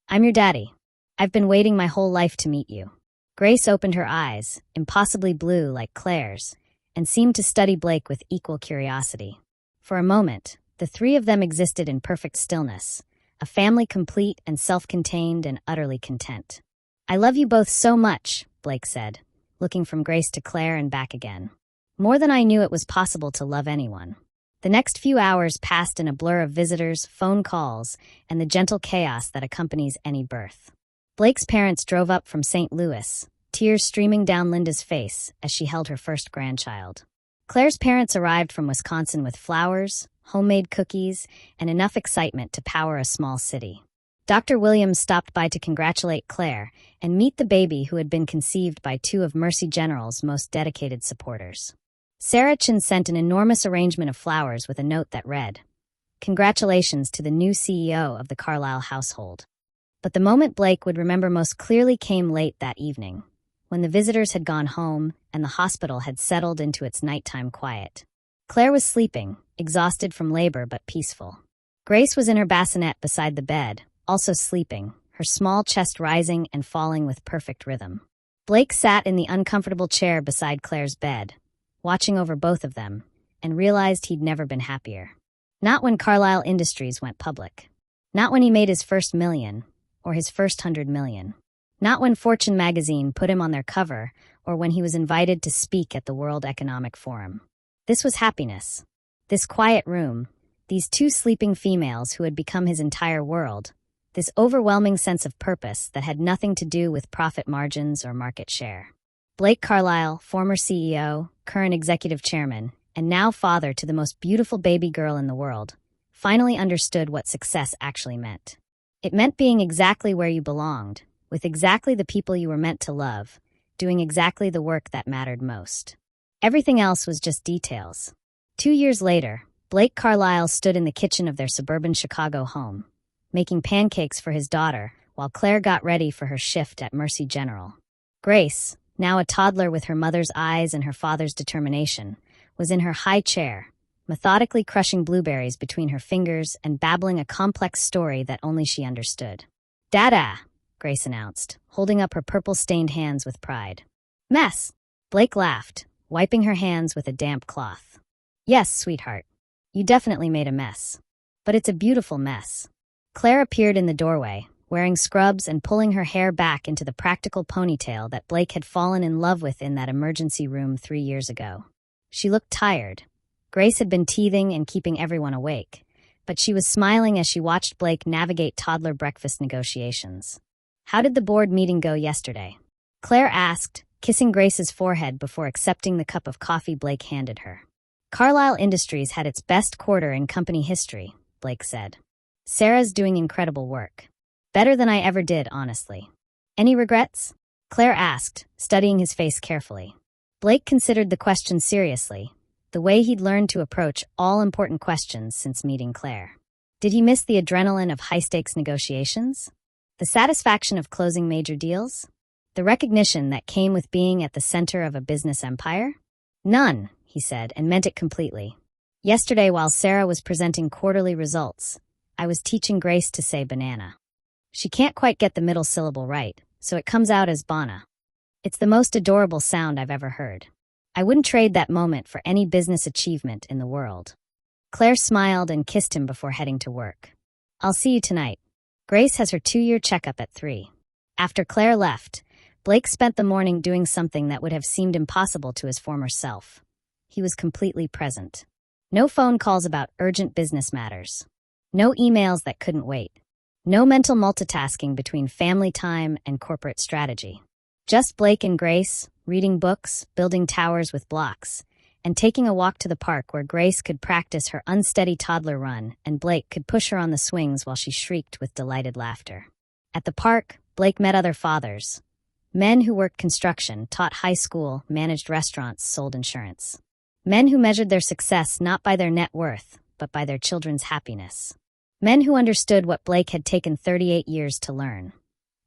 I'm your daddy. I've been waiting my whole life to meet you. Grace opened her eyes, impossibly blue like Claire's, and seemed to study Blake with equal curiosity. For a moment, the 3 of them existed in perfect stillness, a family complete and self-contained and utterly content. I love you both so much, Blake said, looking from Grace to Claire and back again. More than I knew it was possible to love anyone. The next few hours passed in a blur of visitors, phone calls, and the gentle chaos that accompanies any birth. Blake's parents drove up from St. Louis, tears streaming down Linda's face as she held her first grandchild. Claire's parents arrived from Wisconsin with flowers, homemade cookies, and enough excitement to power a small city. Dr. Williams stopped by to congratulate Claire and meet the baby who had been conceived by two of Mercy General's most dedicated supporters. Sarah Chin sent an enormous arrangement of flowers with a note that read, "Congratulations to the new CEO of the Carlisle household." But the moment Blake would remember most clearly came late that evening, when the visitors had gone home and the hospital had settled into its nighttime quiet. Claire was sleeping, exhausted from labor but peaceful. Grace was in her bassinet beside the bed, also sleeping, her small chest rising and falling with perfect rhythm. Blake sat in the uncomfortable chair beside Claire's bed, watching over both of them, and realized he'd never been happier. Not when Carlisle Industries went public. Not when he made his first million, or his first 100 million. Not when Fortune magazine put him on their cover, or when he was invited to speak at the World Economic Forum. This was happiness. This quiet room, these two sleeping females who had become his entire world, this overwhelming sense of purpose that had nothing to do with profit margins or market share. Blake Carlisle, former CEO, current executive chairman, and now father to the most beautiful baby girl in the world, finally understood what success actually meant. It meant being exactly where you belonged, with exactly the people you were meant to love, doing exactly the work that mattered most. Everything else was just details. 2 years later, Blake Carlisle stood in the kitchen of their suburban Chicago home, making pancakes for his daughter while Claire got ready for her shift at Mercy General. Grace, now a toddler with her mother's eyes and her father's determination, was in her high chair, methodically crushing blueberries between her fingers and babbling a complex story that only she understood. "Dada," Grace announced, holding up her purple-stained hands with pride. "Mess," Blake laughed, wiping her hands with a damp cloth. "Yes, sweetheart. You definitely made a mess. But it's a beautiful mess." Claire appeared in the doorway, wearing scrubs and pulling her hair back into the practical ponytail that Blake had fallen in love with in that emergency room 3 years ago. She looked tired. Grace had been teething and keeping everyone awake, but she was smiling as she watched Blake navigate toddler breakfast negotiations. "How did the board meeting go yesterday?" Claire asked, kissing Grace's forehead before accepting the cup of coffee Blake handed her. "Carlisle Industries had its best quarter in company history," Blake said. "Sarah's doing incredible work. Better than I ever did, honestly." "Any regrets?" Claire asked, studying his face carefully. Blake considered the question seriously, the way he'd learned to approach all-important questions since meeting Claire. Did he miss the adrenaline of high-stakes negotiations? The satisfaction of closing major deals? The recognition that came with being at the center of a business empire? "None," he said, and meant it completely. "Yesterday, while Sarah was presenting quarterly results, I was teaching Grace to say banana. She can't quite get the middle syllable right, so it comes out as bana. It's the most adorable sound I've ever heard. I wouldn't trade that moment for any business achievement in the world." Claire smiled and kissed him before heading to work. "I'll see you tonight. Grace has her 2-year checkup at 3. After Claire left, Blake spent the morning doing something that would have seemed impossible to his former self. He was completely present. No phone calls about urgent business matters. No emails that couldn't wait. No mental multitasking between family time and corporate strategy. Just Blake and Grace, reading books, building towers with blocks, and taking a walk to the park where Grace could practice her unsteady toddler run and Blake could push her on the swings while she shrieked with delighted laughter. At the park, Blake met other fathers. Men who worked construction, taught high school, managed restaurants, sold insurance. Men who measured their success not by their net worth, but by their children's happiness. Men who understood what Blake had taken 38 years to learn.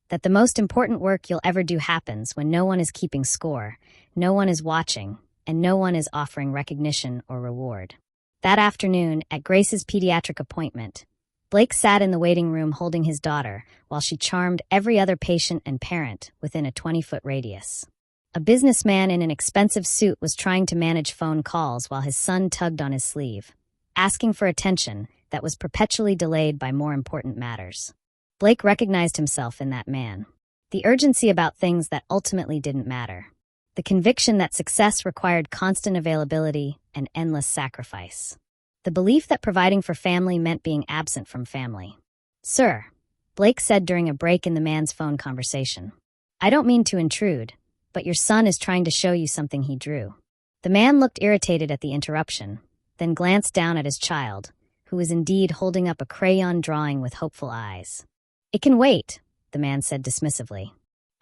That the most important work you'll ever do happens when no one is keeping score, no one is watching, and no one is offering recognition or reward. That afternoon, at Grace's pediatric appointment, Blake sat in the waiting room holding his daughter while she charmed every other patient and parent within a 20-foot radius. A businessman in an expensive suit was trying to manage phone calls while his son tugged on his sleeve, asking for attention that was perpetually delayed by more important matters. Blake recognized himself in that man. The urgency about things that ultimately didn't matter. The conviction that success required constant availability and endless sacrifice. The belief that providing for family meant being absent from family. "Sir," Blake said during a break in the man's phone conversation. "I don't mean to intrude, but your son is trying to show you something he drew." The man looked irritated at the interruption, then glanced down at his child, who was indeed holding up a crayon drawing with hopeful eyes. "It can wait," the man said dismissively.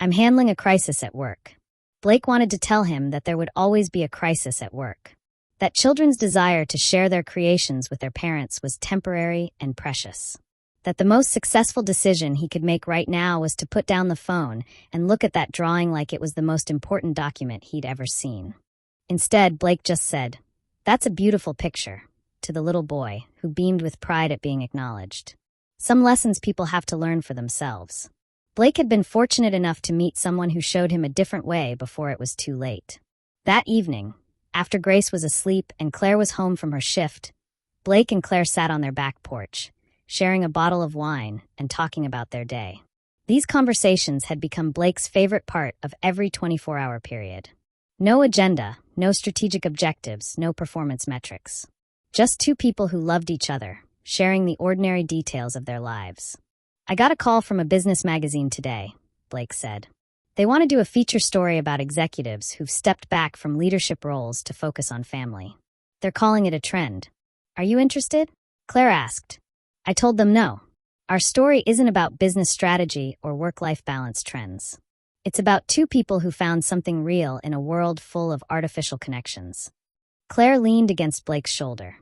"I'm handling a crisis at work." Blake wanted to tell him that there would always be a crisis at work. That children's desire to share their creations with their parents was temporary and precious. That the most successful decision he could make right now was to put down the phone and look at that drawing like it was the most important document he'd ever seen. Instead, Blake just said, "That's a beautiful picture," to the little boy, who beamed with pride at being acknowledged. Some lessons people have to learn for themselves. Blake had been fortunate enough to meet someone who showed him a different way before it was too late. That evening, after Grace was asleep and Claire was home from her shift, Blake and Claire sat on their back porch, sharing a bottle of wine and talking about their day. These conversations had become Blake's favorite part of every 24-hour period. No agenda, no strategic objectives, no performance metrics. Just two people who loved each other, sharing the ordinary details of their lives. "I got a call from a business magazine today," Blake said. "They want to do a feature story about executives who've stepped back from leadership roles to focus on family. They're calling it a trend. Are you interested?" Claire asked. I told them no. Our story isn't about business strategy or work-life balance trends. It's about two people who found something real in a world full of artificial connections. Claire leaned against Blake's shoulder.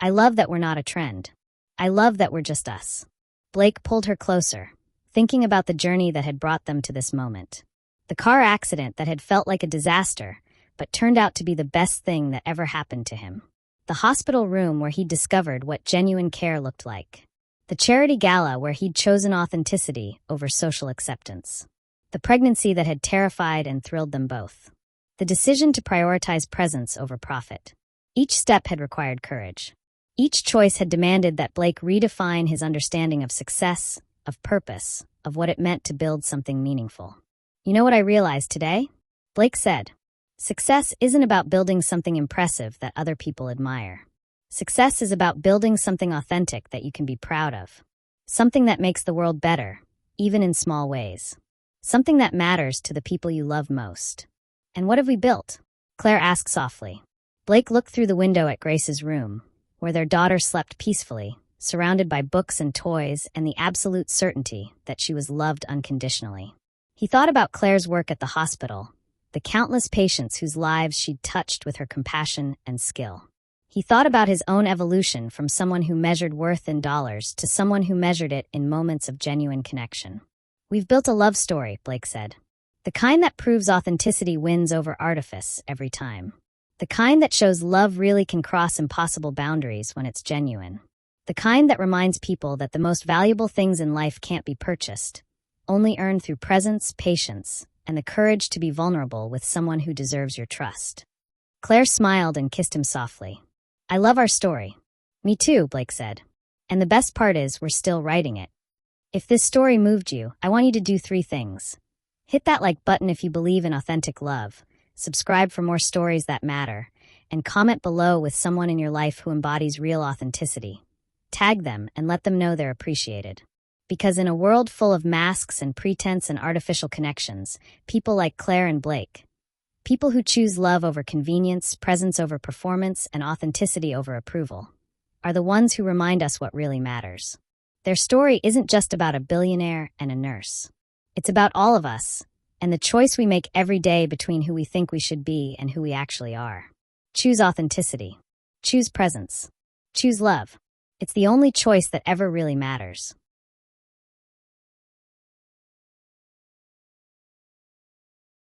"I love that we're not a trend. I love that we're just us." Blake pulled her closer, thinking about the journey that had brought them to this moment. The car accident that had felt like a disaster, but turned out to be the best thing that ever happened to him. The hospital room where he'd discovered what genuine care looked like. The charity gala where he'd chosen authenticity over social acceptance. The pregnancy that had terrified and thrilled them both. The decision to prioritize presence over profit. Each step had required courage. Each choice had demanded that Blake redefine his understanding of success, of purpose, of what it meant to build something meaningful. "You know what I realized today?" Blake said. "Success isn't about building something impressive that other people admire. Success is about building something authentic that you can be proud of. Something that makes the world better, even in small ways. Something that matters to the people you love most." "And what have we built?" Claire asked softly. Blake looked through the window at Grace's room, where their daughter slept peacefully, surrounded by books and toys and the absolute certainty that she was loved unconditionally. He thought about Claire's work at the hospital, the countless patients whose lives she'd touched with her compassion and skill. He thought about his own evolution from someone who measured worth in dollars to someone who measured it in moments of genuine connection. "We've built a love story," Blake said. "The kind that proves authenticity wins over artifice every time. The kind that shows love really can cross impossible boundaries when it's genuine. The kind that reminds people that the most valuable things in life can't be purchased, only earned through presence, patience, and the courage to be vulnerable with someone who deserves your trust." Claire smiled and kissed him softly. "I love our story." "Me too," Blake said. "And the best part is we're still writing it. If this story moved you, I want you to do 3 things. Hit that like button if you believe in authentic love, subscribe for more stories that matter, and comment below with someone in your life who embodies real authenticity. Tag them and let them know they're appreciated. Because in a world full of masks and pretense and artificial connections, people like Claire and Blake, people who choose love over convenience, presence over performance, and authenticity over approval, are the ones who remind us what really matters. Their story isn't just about a billionaire and a nurse. It's about all of us, and the choice we make every day between who we think we should be and who we actually are. Choose authenticity. Choose presence. Choose love. It's the only choice that ever really matters.